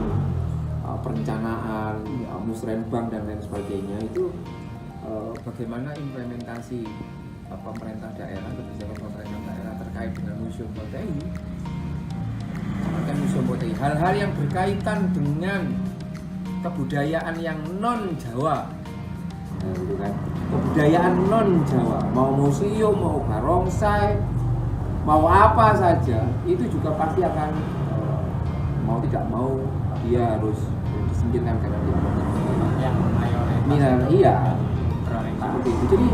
perencanaan musrenbang dan lain sebagainya itu bagaimana implementasi pemerintah daerah, kebijakan pemerintah daerah terkait dengan Museum Potehi, hal-hal yang berkaitan dengan kebudayaan yang non Jawa. Nah, gitu kan. Kebudayaan non Jawa, mau museum, mau barongsai, mau apa saja, itu juga pasti akan mau tidak mau dia harus disingkirkan karena dia Yang mayoritas iya. prioritas. Seperti itu. Jadi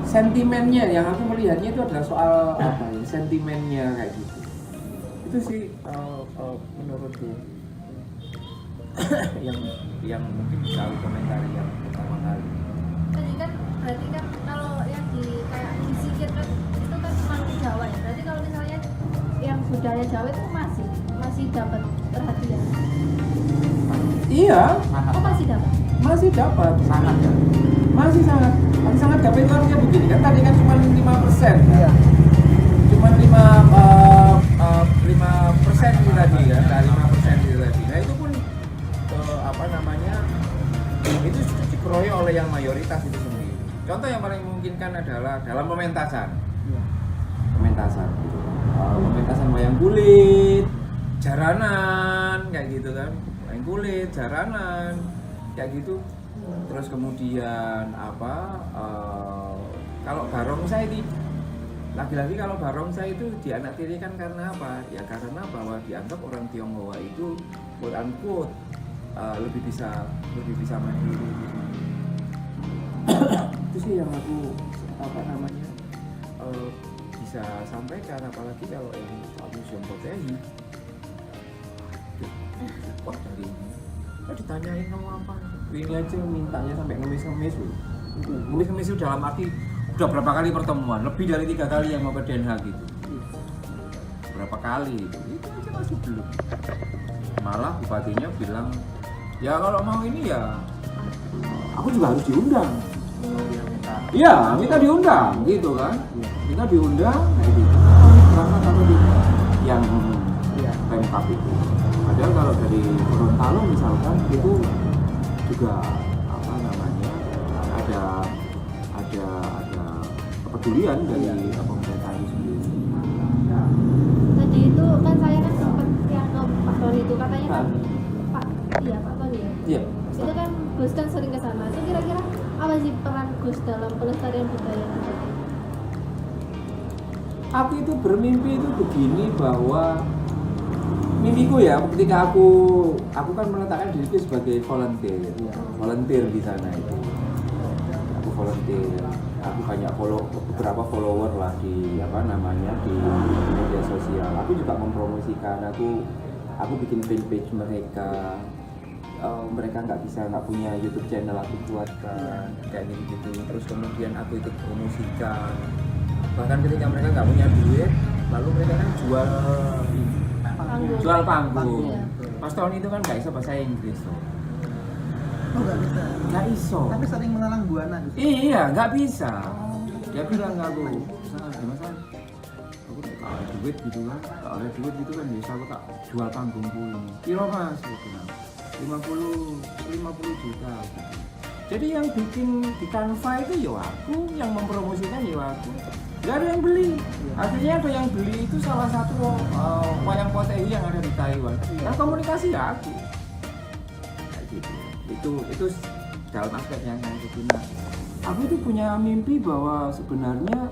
sentimennya yang aku melihatnya itu adalah soal sentimennya kayak gitu. Itu sih menurutku yang mungkin bisa aku komentari yang pertama kali. Tadi kan berarti kan kalau yang kayak disikirkan itu kan cuma Jawa ya. Berarti kalau misalnya yang budaya Jawa itu masih dapat perhatian. Iya, Masih dapat. masih sangat dapat. Itu artinya begini kan, tadi kan cuma 5%. Iya. Cuma 5% itu tadi kan, dari 5% itu tadi. Nah itu pun itu sudah dikeroyok oleh yang mayoritas itu sendiri. Contoh yang paling memungkinkan adalah dalam pementasan gitu. Pementasan wayang kulit, jaranan kayak gitu kan, wayang kulit, jaranan kayak gitu. Terus kemudian Kalau barongsai itu lagi-lagi kalau barongsai itu dianaktirikan karena apa? Ya karena bahwa dianggap orang Tionghoa itu quote unquote lebih bisa mandiri. Itu sih yang aku bisa sampaikan, apalagi kalau yang museum Potehi wah dari ini ditanyain kamu apa ini aja mintanya sampai ngemis-ngemis loh. Ngemis-ngemis itu dalam arti udah berapa kali pertemuan, lebih dari 3 kali yang mau ke Den Haag gitu, berapa kali itu aja masih belum. Malah bupatinya bilang ya kalau mau ini ya aku juga harus diundang. Iya, minta diundang gitu kan. Minta diundang kayak gitu. Berangkat kalau di yang Pemkap itu. Padahal kalau dari Gorontalo misalkan itu juga apa namanya ada kepedulian dari pemerintah itu sendiri. Tadi itu kan saya kan sempat yang ke Pak Tony itu katanya kan Pak Tony ya. Iya. Itu kan Gus kan sering ke sana. Itu kira-kira apa sih peran Gus dalam pelestarian budaya nanti? Aku itu bermimpi itu begini, bahwa mimpiku ya ketika aku kan meletakkan diriku sebagai volunteer di sana itu. Aku volunteer, aku banyak beberapa follower lah di di media sosial. Aku juga mempromosikan, aku bikin page mereka. Mereka nggak punya YouTube channel, aku buatkan kayak gitu. Terus kemudian aku ikut promosikan. Bahkan ketika mereka nggak punya duit, lalu mereka kan jual panggung. Iya. Pas tahun itu kan nggak bisa bahasa Inggris loh. Nggak iso. Tapi sering melalang buana gitu. Iya, nggak bisa. Dia bilang nggak aku, gimana? Aku tak ada duit gitu kan, bisa aku tak jual panggungku ini. Kira mas, aku bilang 50 juta. Jadi yang bikin di Canva itu ya aku, yang mempromosikan ya aku. Gak ada yang beli. Akhirnya ada yang beli itu salah satu wayang Potehi yang ada di Taiwan. Yang komunikasi ya aku. Kayak gitu. Itu dalam aspek yang begini. Aku itu punya mimpi bahwa sebenarnya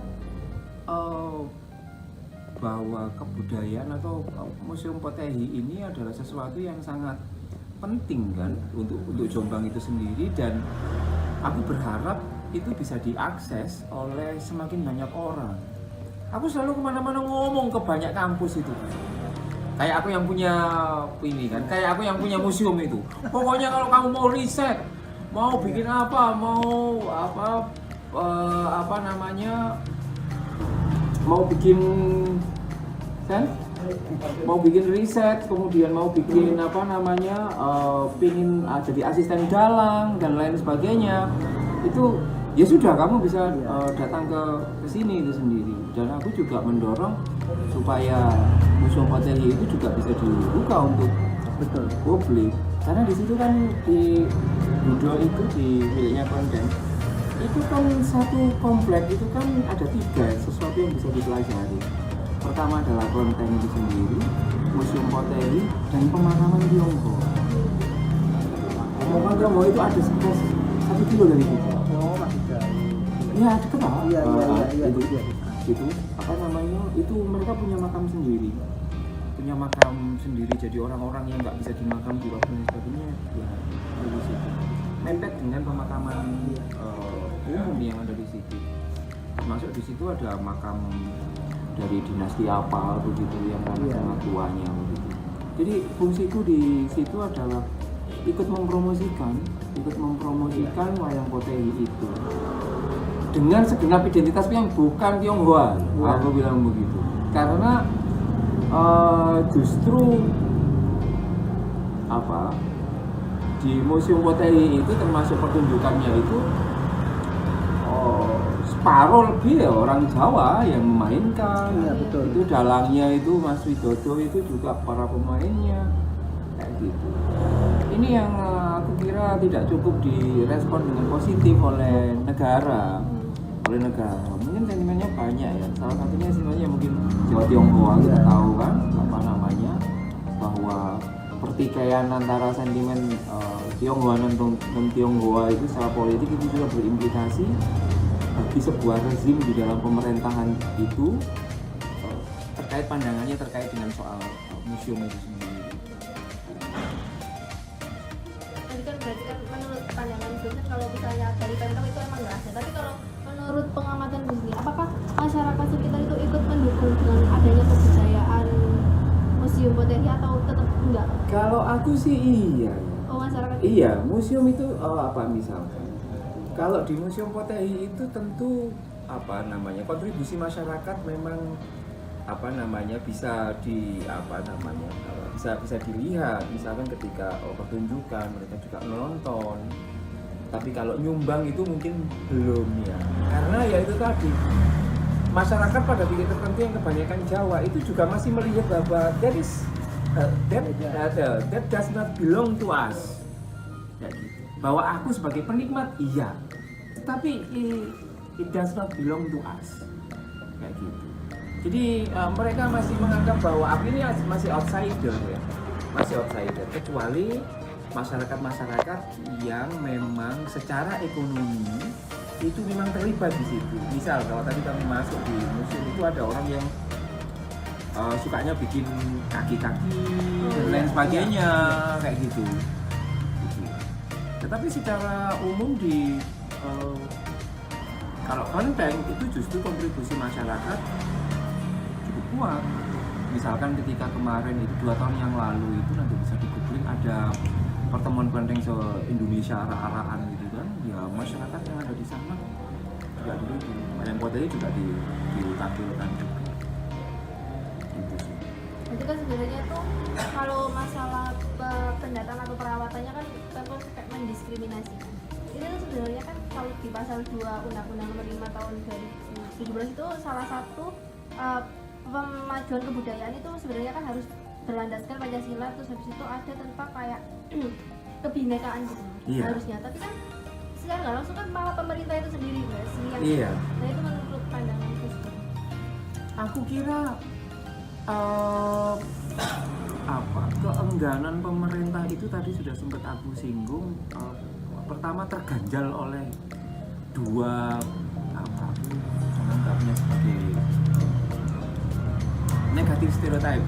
bahwa kebudayaan atau Museum Potehi ini adalah sesuatu yang sangat penting kan untuk Jombang itu sendiri, dan aku berharap itu bisa diakses oleh semakin banyak orang. Aku selalu kemana-mana ngomong ke banyak kampus itu. Kayak aku yang punya ini kan, kayak aku yang punya museum itu. Pokoknya kalau kamu mau riset, mau bikin apa, mau bikin kan? Mau bikin riset, kemudian mau bikin pingin jadi asisten dalang dan lain sebagainya, itu ya sudah kamu bisa datang ke sini itu sendiri. Dan aku juga mendorong supaya Museum Potehi itu juga bisa dibuka untuk publik, karena di situ kan di Budo itu di miliknya Klenteng itu kan satu komplek itu kan ada 3 sesuatu yang bisa dipelajari. Pertama adalah Klenteng itu sendiri, Museum Potehi, dan pemakaman Tionghoa. Pemakaman Tionghoa itu ada sekitar 1 kilo dari kita. Oh, masih jauh. Iya, deket lah. Iya. Itu itu mereka punya makam sendiri. Jadi orang-orang yang nggak bisa dimakam di waktu dan sebagainya, ya di situ. Mepet dengan pemakaman umum yang ada di situ. Masuk di situ ada makam dari dinasti apa begitu yang sangat tuanya begitu. Jadi fungsiku di situ adalah ikut mempromosikan wayang Potehi itu dengan segenap identitas yang bukan Tionghoa. Aku bilang begitu karena justru di Museum Potehi itu termasuk pertunjukannya itu separuh lebih ya orang Jawa yang memainkan. Iya, betul. Itu dalangnya itu Mas Widodo, itu juga para pemainnya kayak gitu. Ini yang aku kira tidak cukup direspon dengan positif oleh negara. Mungkin sentimennya banyak ya. Salah satunya sentimennya mungkin Jawa Tionghoa, kita tahu kan bahwa pertikaian antara sentimen Tionghoa dan Tionghoa itu secara politik itu juga berimplikasi bagi sebuah rezim di dalam pemerintahan itu terkait pandangannya terkait dengan soal museum itu sendiri. Tadi kan berarti kan menurut pandangan Gus kan kalau misalnya dari Pemkab itu emang nggak ada, tapi kalau menurut pengamatan Gus nih, apakah masyarakat sekitar itu ikut mendukung dengan adanya kebudayaan Museum Potehi atau tetap enggak? Kalau aku sih iya. Oh, masyarakat Iya, museum itu apa misalkan? Kalau di Museum Potehi itu tentu apa namanya kontribusi masyarakat memang apa namanya bisa bisa dilihat, misalkan ketika pertunjukan mereka juga menonton. Tapi kalau nyumbang itu mungkin belum ya, karena ya itu tadi masyarakat pada titik tertentu yang kebanyakan Jawa itu juga masih melihat bahwa that does not belong to us. Ya gitu. Bahwa aku sebagai penikmat iya, tapi it does not belong to us. Kayak gitu. Jadi mereka masih menganggap bahwa aku ini masih outsider ya, masih outsider. Kecuali masyarakat-masyarakat yang memang secara ekonomi itu memang terlibat di situ. Misal kalau tadi kami masuk di museum itu ada orang yang sukanya bikin kaki-kaki dan lain sebagainya kayak gitu. Tetapi secara umum di kalau Kelenteng itu justru kontribusi masyarakat cukup kuat. Misalkan ketika kemarin itu 2 tahun yang lalu itu nanti bisa di-googling ada pertemuan Kelenteng se-Indonesia arah-arahan gitu kan, ya masyarakat yang ada di sana juga dulu di Wayang Potehi juga ditampilkan juga. Gitu sih. Itu kan sebenarnya tuh kalau masalah pendataan atau perawatannya kan Pemkab kayak mendiskriminasi. Ini tuh sebenarnya kan kalau di pasal 2 Undang-Undang Nomor 5 Tahun 2017 itu salah satu pemajuan kebudayaan itu sebenarnya kan harus berlandaskan Pancasila, terus habis itu ada tentang kayak kebinekaan gitu harusnya. Tapi kan secara nggak langsung kan malah pemerintah itu sendiri nggak sih yang Iya. nah itu menurut pandangan itu. Aku kira keengganan pemerintah itu tadi sudah sempat aku singgung. Pertama terganjal oleh 2 aku menganggapnya sebagai negatif stereotype.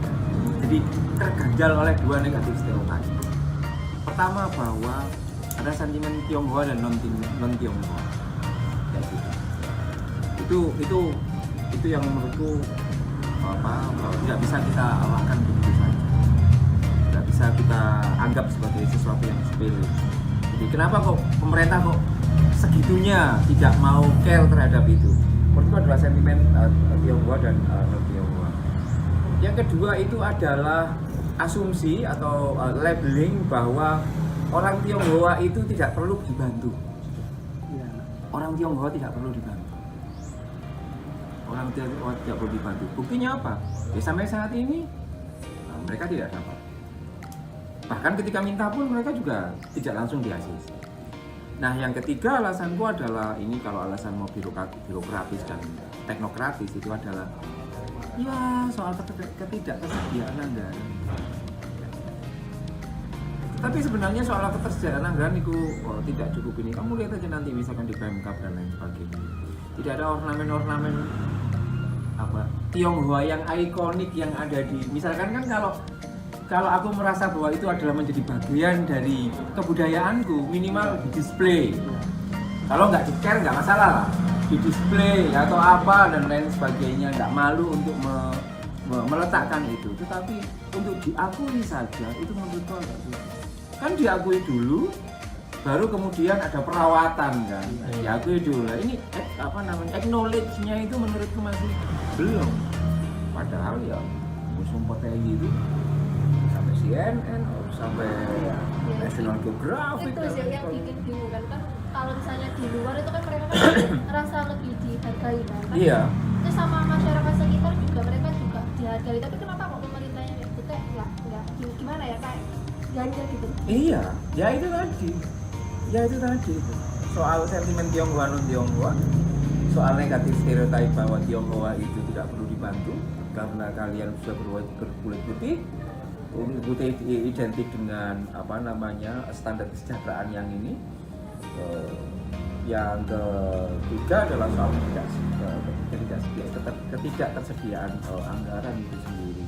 Jadi terganjal oleh 2 negatif stereotype. Pertama bahwa ada sentimen Tionghoa dan non Tionghoa. Ya, gitu. Itu yang menurutku tidak bisa kita awalkan begitu saja. Tidak bisa kita anggap sebagai sesuatu yang sepele. Jadi kenapa kok pemerintah kok segitunya tidak mau care terhadap itu? Menurutku adalah sentimen Tionghoa dan non Tionghoa. Yang kedua itu adalah asumsi atau labeling bahwa orang Tionghoa itu tidak perlu dibantu. Orang Tionghoa tidak perlu dibantu. Orang Tionghoa tidak perlu dibantu. Buktinya apa? Ya, sampai saat ini mereka tidak dapat. Bahkan ketika minta pun mereka juga tidak langsung di ACC. Nah, yang ketiga alasanku adalah ini kalau alasan mau birokratis dan teknokratis itu adalah ya soal ketidaksediaan anggaran. Tapi sebenarnya soal ketersediaan anggaran itu tidak cukup ini. Kamu lihat aja nanti misalkan di Pemkab dan lain sebagainya. Tidak ada ornamen-ornamen Tionghoa yang ikonik yang ada di misalkan kan kalau aku merasa bahwa itu adalah menjadi bagian dari kebudayaanku, minimal di display. Kalau nggak di-care nggak masalah lah, di display atau apa dan lain sebagainya, nggak malu untuk meletakkan itu. Tetapi untuk diakui saja itu menurutku nggak bisa. Kan diakui dulu, baru kemudian ada perawatan kan. Diakui dulu. Ini acknowledge-nya itu menurutku masih belum. Padahal ya Museum Potehi itu sampai CNN, sampai National Geographic itu sih yang bikin bingung kan kalau misalnya di luar itu kan mereka kan ngerasa lebih dihargai kan. Iya. Itu sama masyarakat sekitar juga mereka juga dihargai. Tapi kenapa kok pemerintahnya kayak gitu nggak gimana ya kayak ganjil gitu? Iya, ya itu tadi. Soal sentimen Tionghoa non Tionghoa, soal negatif stereotip bahwa Tionghoa itu tidak perlu dibantu karena kalian sudah berkulit putih identik dengan standar kesejahteraan yang ini. Yang ketiga adalah soal ketidaktersediaan anggaran itu sendiri.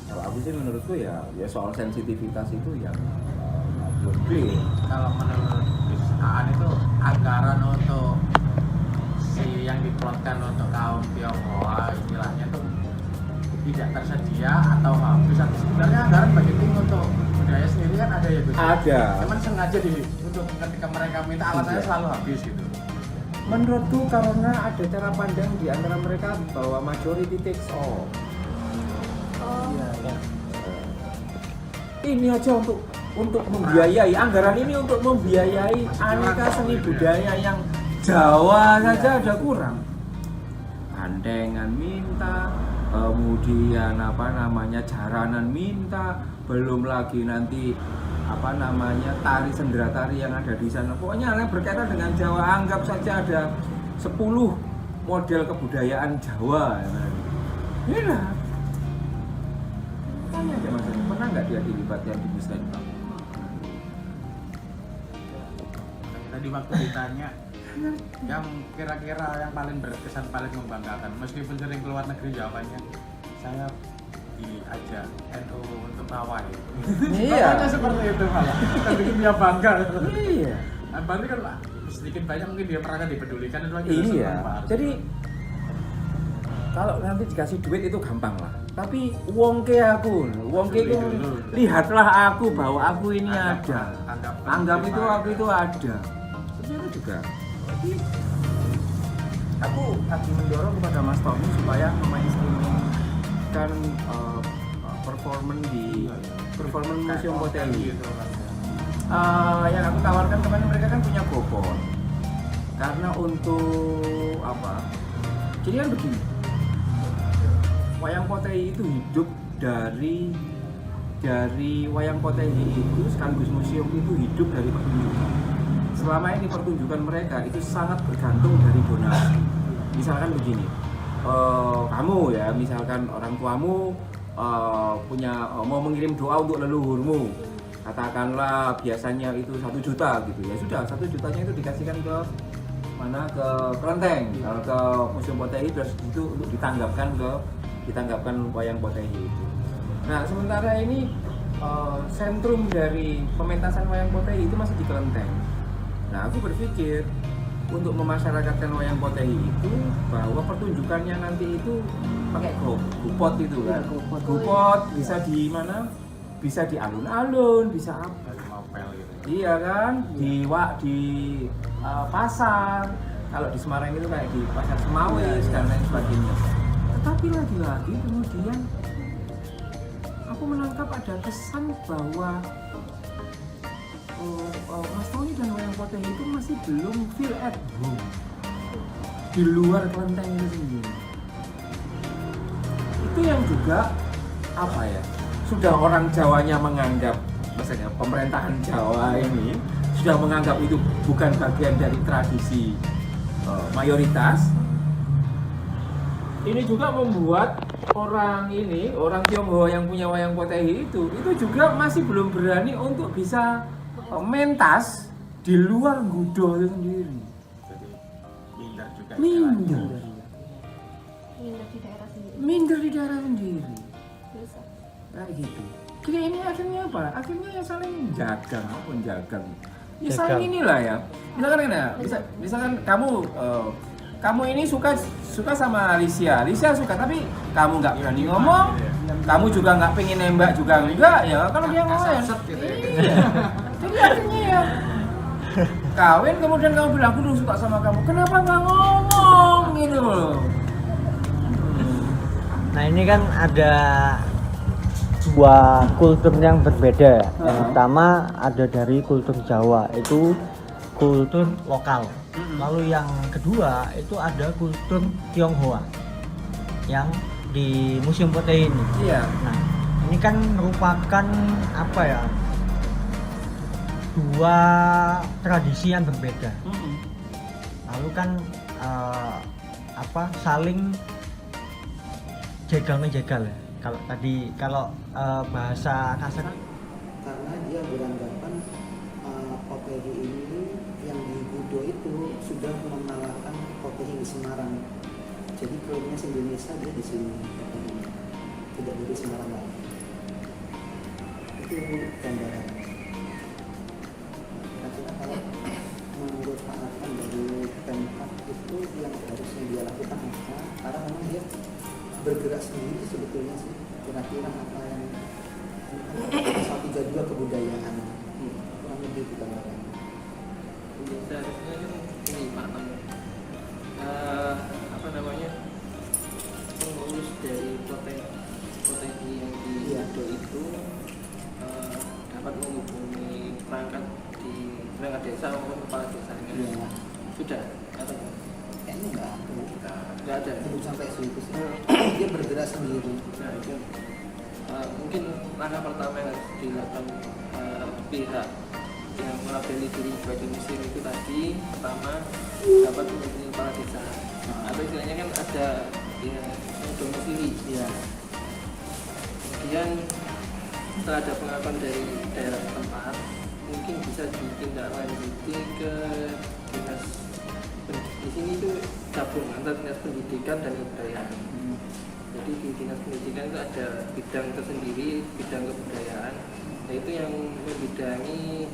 Kalau aku sih menurutku ya soal sensitivitas itu yang clear. Kalau menurut Aan itu anggaran untuk si yang diplotkan untuk kaum Tionghoa istilahnya itu tidak tersedia atau habis, atau sebenarnya anggaran budgeting untuk budaya sendiri kan ada ya Gus? Ada. Cuman sengaja untuk ketika mereka minta alasannya selalu habis gitu. Menurutku karena ada cara pandang di antara mereka bahwa majority takes all. Iya, ya. Ini aja untuk membiayai anggaran ini untuk membiayai aneka seni budaya yang Jawa saja ada kurang. Bandengan minta, kemudian jaranan minta, belum lagi nanti tari sendera tari yang ada di sana. Pokoknya yang berkaitan dengan Jawa, anggap saja ada 10 model kebudayaan Jawa. Iya. Tanya aja Mas, pernah nggak dia dilibatkan di Muslim? Tadi waktu ditanya yang kira-kira yang paling berkesan, paling membanggakan, meskipun sering keluar negeri, jawabannya saya diajak NU untuk rawai. Iya. Makanya seperti itu malah. Kan bikin dia bangga. Iya. Nah, berarti kan sedikit banyak mungkin dia pernah dipedulikan itu aja. Iya. Jadi kalau nanti dikasih duit itu gampang lah. Tapi wongke aku lihatlah aku bahwa aku ini ada. Anggap itu aku itu ada. Ternyata juga. Jadi aku lagi mendorong kepada Mas Tommy supaya memainstreamkan performance di Museum Potehi. Yang aku tawarkan kemarin, mereka kan punya GoPon. Karena untuk apa? Jadi kan begini. Wayang Potehi itu hidup dari Wayang Potehi itu sekaligus museum itu hidup dari pertunjukan. Selama ini pertunjukan mereka itu sangat bergantung dari donasi. Misalkan begini, kamu ya, misalkan orang tuamu mau mengirim doa untuk leluhurmu, katakanlah biasanya itu 1 juta gitu ya, sudah 1 jutanya itu dikasihkan ke Kelenteng, kalau ke Museum Potehi, terus itu untuk ditanggapkan Wayang Potehi itu. Nah sementara ini sentrum dari pementasan Wayang Potehi itu masih di Kelenteng. Nah aku berpikir untuk memasyarakatkan Wayang Potehi itu bahwa pertunjukannya nanti itu pakai GoPot itu kan. GoPot bisa di mana? Bisa di alun-alun, bisa apa? Nopel gitu. Iya kan? Di pasar. Kalau di Semarang itu kayak di Pasar Semawis dan lain sebagainya. Tetapi lagi-lagi kemudian aku menangkap ada kesan bahwa Mas Tony dan Wayang Potehi itu masih belum feel at home di luar Kelenteng itu sendiri. Itu yang juga apa ya, sudah orang Jawanya menganggap, maksudnya pemerintahan Jawa ini sudah menganggap itu bukan bagian dari tradisi mayoritas. Ini juga membuat orang Tionghoa yang punya Wayang Potehi itu juga masih belum berani untuk bisa mentas di luar Gudo itu sendiri. Jadi minder juga. Minder minder di di daerah sendiri daerah sendiri. bisa. Kayak gitu. Jadi ini akhirnya apa? Akhirnya ya saling jagang. Ya saling inilah ya. Misalkan kamu ini suka sama Alicia suka, tapi kamu nggak berani ngomong, kamu juga nggak pengen nembak juga enggak ya, kalau dia ngomong iya. Jadi akhirnya ya kawin, kemudian kamu bilang aku dulu suka sama kamu, kenapa nggak ngomong gitu loh. Nah ini kan ada dua kultur yang berbeda. Yang pertama ada dari kultur Jawa, itu kultur lokal. Lalu yang kedua itu ada kultur Tionghoa yang di Museum Potehi ini. Iya. Nah ini kan merupakan apa ya, dua tradisi yang berbeda. Lalu kan saling jegal menjegal ya. Kalau bahasa kasar, karena dia beranggapan Potehi ini yang di Gudo itu sudah menawarkan potehi di Semarang. Jadi prioritas Indonesia dia di sini, tidak dari Semarang lagi. Itu gambaran. Kira-kira kalau menurut harapan dari Pemkab itu yang harusnya dia lakukan apa? Karena memang dia bergerak sendiri sebetulnya sih. Kira-kira apa yang 132 kebudayaan kurang lebih kita lakukan. Seharusnya kan ini Pak Temu, apa namanya, pengurus dari potensi yang di Indo itu dapat menghubungi perangkat desa maupun kepala desanya. Iya. Sudah atau Kayaknya nggak ada? belum sampai situ sih. Dia bergerak sendiri. Nah itu mungkin langkah pertama yang harus dilakukan pihak yang melabeli diri sebagai muslim itu tadi, pertama dapat menghubungi kepala desa atau istilahnya kan ada ya domisili ya. Kemudian setelah ada pengakuan dari daerah setempat, mungkin bisa ditindaklanjuti ke dinas di sini itu gabung antara dinas pendidikan dan kebudayaan. Jadi di dinas pendidikan itu ada bidang tersendiri, bidang kebudayaan, yaitu yang membidangi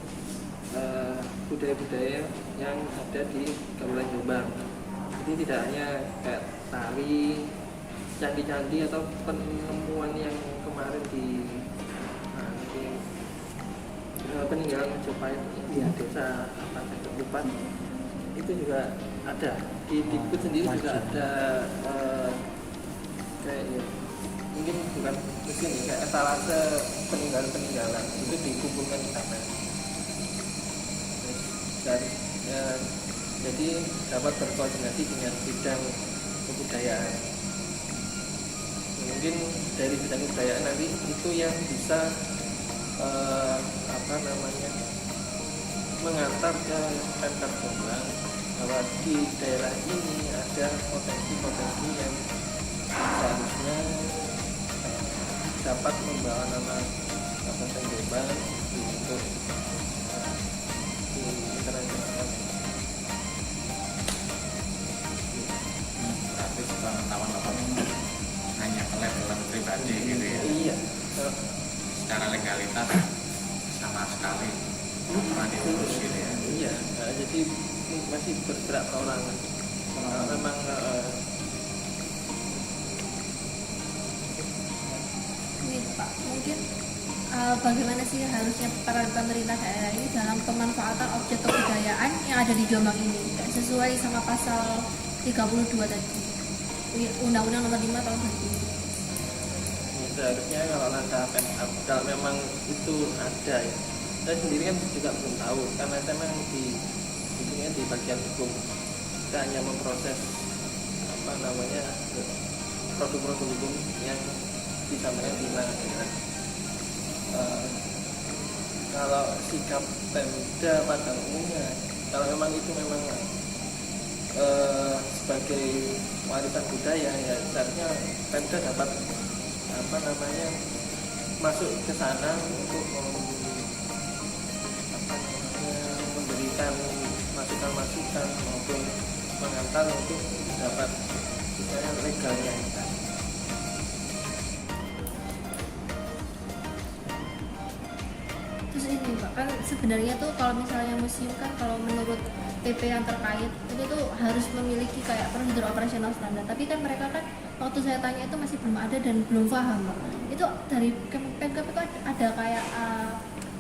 budaya-budaya yang ada di Kabupaten Jombang. Jadi tidak hanya kayak tari, candi-candi atau penemuan yang kemarin di peninggalan Majapahit di desa Ketupat itu juga ada di Dikbud sendiri juga ada kayak ya, mungkin bukan mungkin ya, kayak etalase peninggalan itu dikumpulkan di sana. Jadi dapat berkoordinasi dengan bidang kebudayaan. Mungkin dari bidang kebudayaan nanti itu yang bisa mengantar ke Pemkab Jombang bahwa di daerah ini ada potensi-potensi yang seharusnya dapat membawa nama Kabupaten Jombang untuk di internasional. Berarti pengetahuan Bapak hanya ke level pribadi gitu ya. Iya. Secara legalitas sama sekali pernah diurus gitu ya. Iya. Jadi masih bergerak perorangan. Memang Ini Pak, mungkin bagaimana sih harusnya peran pemerintah daerah ini dalam pemanfaatan objek kebudayaan yang ada di Jombang ini, sesuai sama pasal 32 tadi Undang-Undang Nomor 5 Tahun 2000. Seharusnya kalau langkah Pemkab, kalau memang itu ada ya, saya sendiri kan juga belum tahu karena saya memang di sini di bagian hukum, kita hanya memproses produk-produk hukum yang disampaikan di pengadilan. Kalau sikap Pemda pada umumnya, kalau memang itu memang sebagai warisan budaya ya seharusnya Pemda dapat masuk ke sana untuk memberikan masukan-masukan maupun mengantar untuk dapat misalnya legalnya. Terus ini Pak, kan sebenarnya tuh kalau misalnya museum kan kalau menurut PP yang terkait itu tuh harus memiliki kayak prosedur operasional standar, tapi kan mereka kan waktu saya tanya itu masih belum ada dan belum paham Pak. Itu dari Pemkab itu ada kayak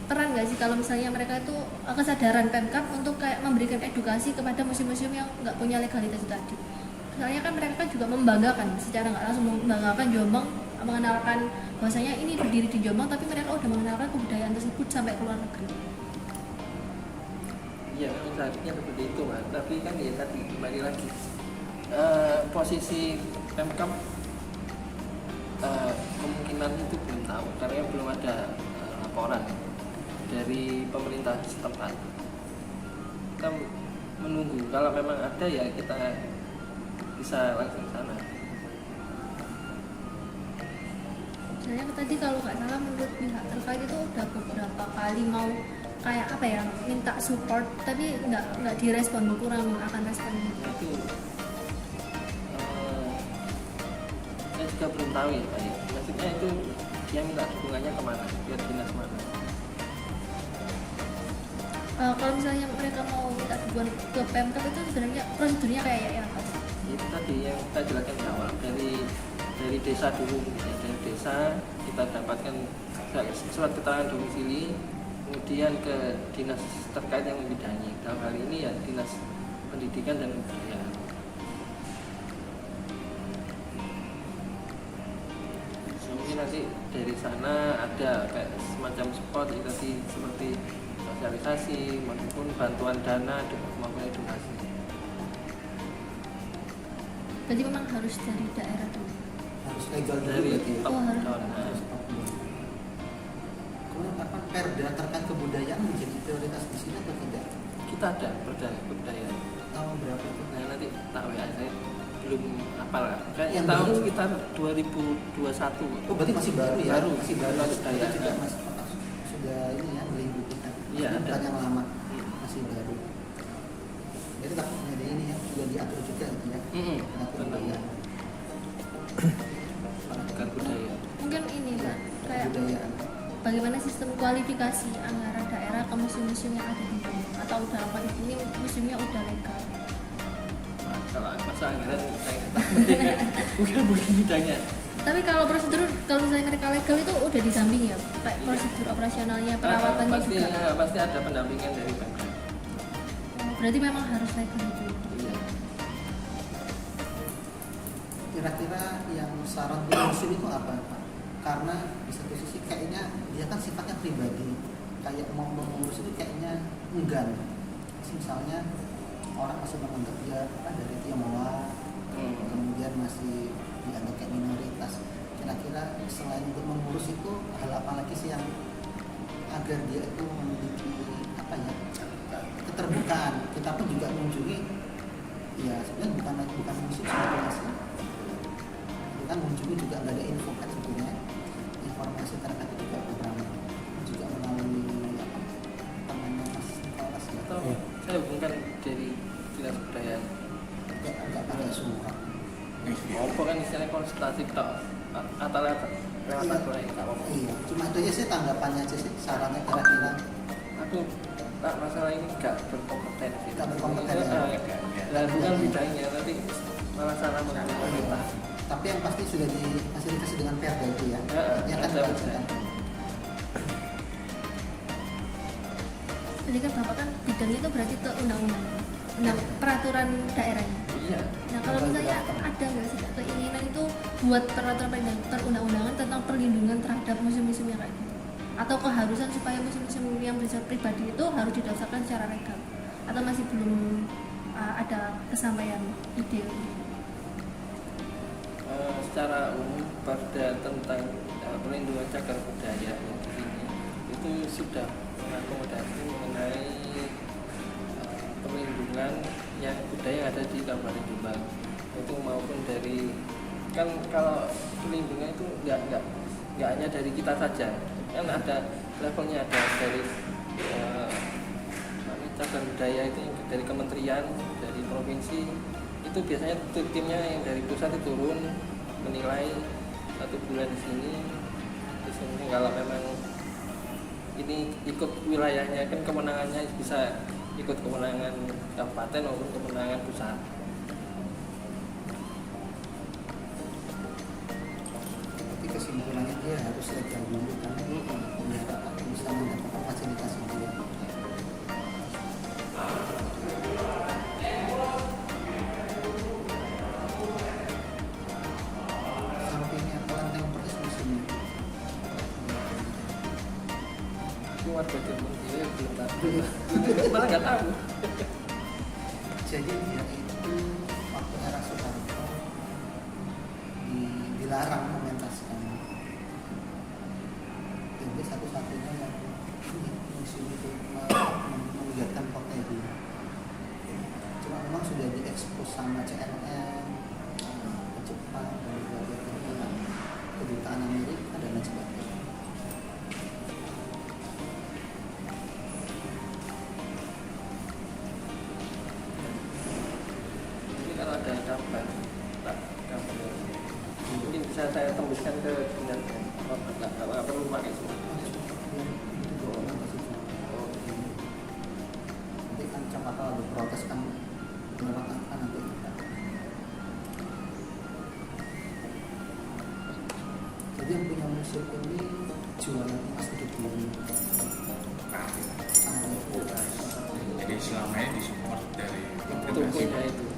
peran nggak sih kalau misalnya mereka itu kesadaran Pemkab untuk kayak memberikan edukasi kepada museum-museum yang nggak punya legalitas itu tadi. Soalnya kan mereka kan juga membanggakan secara nggak langsung membanggakan Jombang, mengenalkan bahwasanya ini berdiri di Jombang, tapi mereka udah mengenalkan kebudayaan tersebut sampai ke luar negeri. Iya, memang seharusnya seperti itu Mas. Tapi kan ya tadi kembali lagi posisi Pemkab kemungkinan itu belum tahu karena belum ada laporan dari pemerintah setempat. Kita menunggu kalau memang ada ya kita bisa langsung sana. Soalnya tadi kalau nggak salah menurut pihak terkait itu udah beberapa kali mau kayak apa ya, minta support tapi nggak direspon, kurang akan respon gitu. Itu saya juga belum tahu ya Pak ya. Maksudnya itu dia minta dukungannya kemana, ke dinas mana? Kalau misalnya mereka mau minta dukungan ke Pemkab itu sebenarnya prosedurnya kayak ya apa? Itu tadi yang kita jelaskan di awal, dari desa dulu ya. Dari desa kita dapatkan surat keterangan domisili, kemudian ke dinas terkait yang membidangi. Dalam hal ini ya dinas pendidikan dan kebudayaan. Mungkin nanti dari sana ada kayak semacam spot ya, tadi seperti sosialisasi maupun bantuan dana maupun edukasi. Jadi memang harus dari daerah dulu. Harus legal dulu Dari berarti ya. top harus. down. Harus top dulu. Kemudian apa perda terkait kebudayaan menjadi prioritas di sini atau tidak? Kita ada perda kebudayaan. Tahun berapa itu? Nah nanti tak WA saya belum hafal lah. Kayak Yang tahun baru? sekitar 2021. Oh berarti masih baru ya? Baru, masih baru. baru Berarti saya. juga masih sudah ini ya meliputi kan? Iya, ada. Bukan yang lama, Hmm. masih baru. Jadi takutnya ada ini ya sudah diatur juga gitu ya. Atur Tentang kebudayaan. pendidikan budaya. Mungkin ini Pak, kayak Kebudayaan. bagaimana sistem kualifikasi anggaran daerah ke museum-museum yang ada di Bali, atau udah apa ini museumnya udah legal? Nah, kalau masa anggaran saya nggak tahu. bukan bidangnya. Tapi kalau prosedur, kalau misalnya mereka legal itu udah didampingi ya, kayak prosedur operasionalnya, perawatannya pasti, juga. pasti ada pendampingan dari Pemda. Berarti memang harus legal itu. Iya. Kira-kira yang saran untuk museum itu apa Pak? Karena di satu sisi kayaknya dia kan sifatnya pribadi, kayak mau mengurus itu kayaknya enggan. Misalnya orang masih menganggap dia dari Tionghoa, kemudian masih dianggap kayak minoritas. Kira-kira selain untuk mengurus itu hal apa lagi sih yang agar dia itu memiliki apa ya keterbukaan? Kita pun juga mengunjungi, ya sebenarnya bukan museum sebetulnya sih. Kita mengunjungi juga nggak ada info kan sebetulnya, informasi terkait itu juga kurang, juga melalui apa namanya Mas Nicholas ya. Atau saya hubungkan dari dinas budaya. Nggak pakai surat. Apa kan istilahnya konsultasi tok atau lewat aku lagi tak apa. Iya, cuma itu aja sih tanggapannya aja sih, sarannya kira-kira. Aku tak masalah ini nggak berkompeten. Nggak berkompeten, ya? Lah bukan bidangnya, tapi malah salah mengambil pemerintah. Tapi yang pasti sudah difasilitasi dengan perda itu ya. Ya kan ada bagus perda. kan. Jadi kan Bapak kan bidangnya itu berarti ke undang-undang, peraturan daerahnya. Iya. Nah kalau misalnya ada nggak sih keinginan itu buat peraturan perundang-undangan tentang perlindungan terhadap museum-museum yang kayak gitu, atau keharusan supaya museum-museum yang bersifat pribadi itu harus didaftarkan secara legal, atau masih belum ada kesampaian ide? Secara umum perda tentang perlindungan cagar budaya yang di sini itu sudah mengakomodasi mengenai perlindungan yang budaya yang ada di Kabupaten Jombang, itu maupun dari kan kalau perlindungan itu nggak hanya dari kita saja, kan ada levelnya, ada dari cagar budaya itu dari kementerian, dari provinsi, itu biasanya timnya yang dari pusat itu turun menilai 1 bulan di sini. Terus mungkin kalau memang ini ikut wilayahnya kan kemenangannya bisa ikut kemenangan kabupaten maupun kemenangan pusat. Tapi kesimpulannya dia harus legal dulu kan. Biar bisa mendapatkan fasilitas itu. Sampingnya kelenteng persis museumnya. Warga Jombang dia belum tahu, malah nggak tahu. Jadi dia itu waktu era Soeharto dilarang mementaskan. Jadi satu-satunya yang museum itu melihatkan poteri. Cuma memang sudah diekspos sama CNN, ke Jepang, dan juga kedutaan Amerika dan lain sebagainya. diproseskan ke dinas nggak perlu pakai surat. Nanti kan siapa tahu ada protes kan penolakan kan nanti. Jadi yang punya museum ini jualan emas itu dulu. Jadi selama ini disupport dari Tukunya itu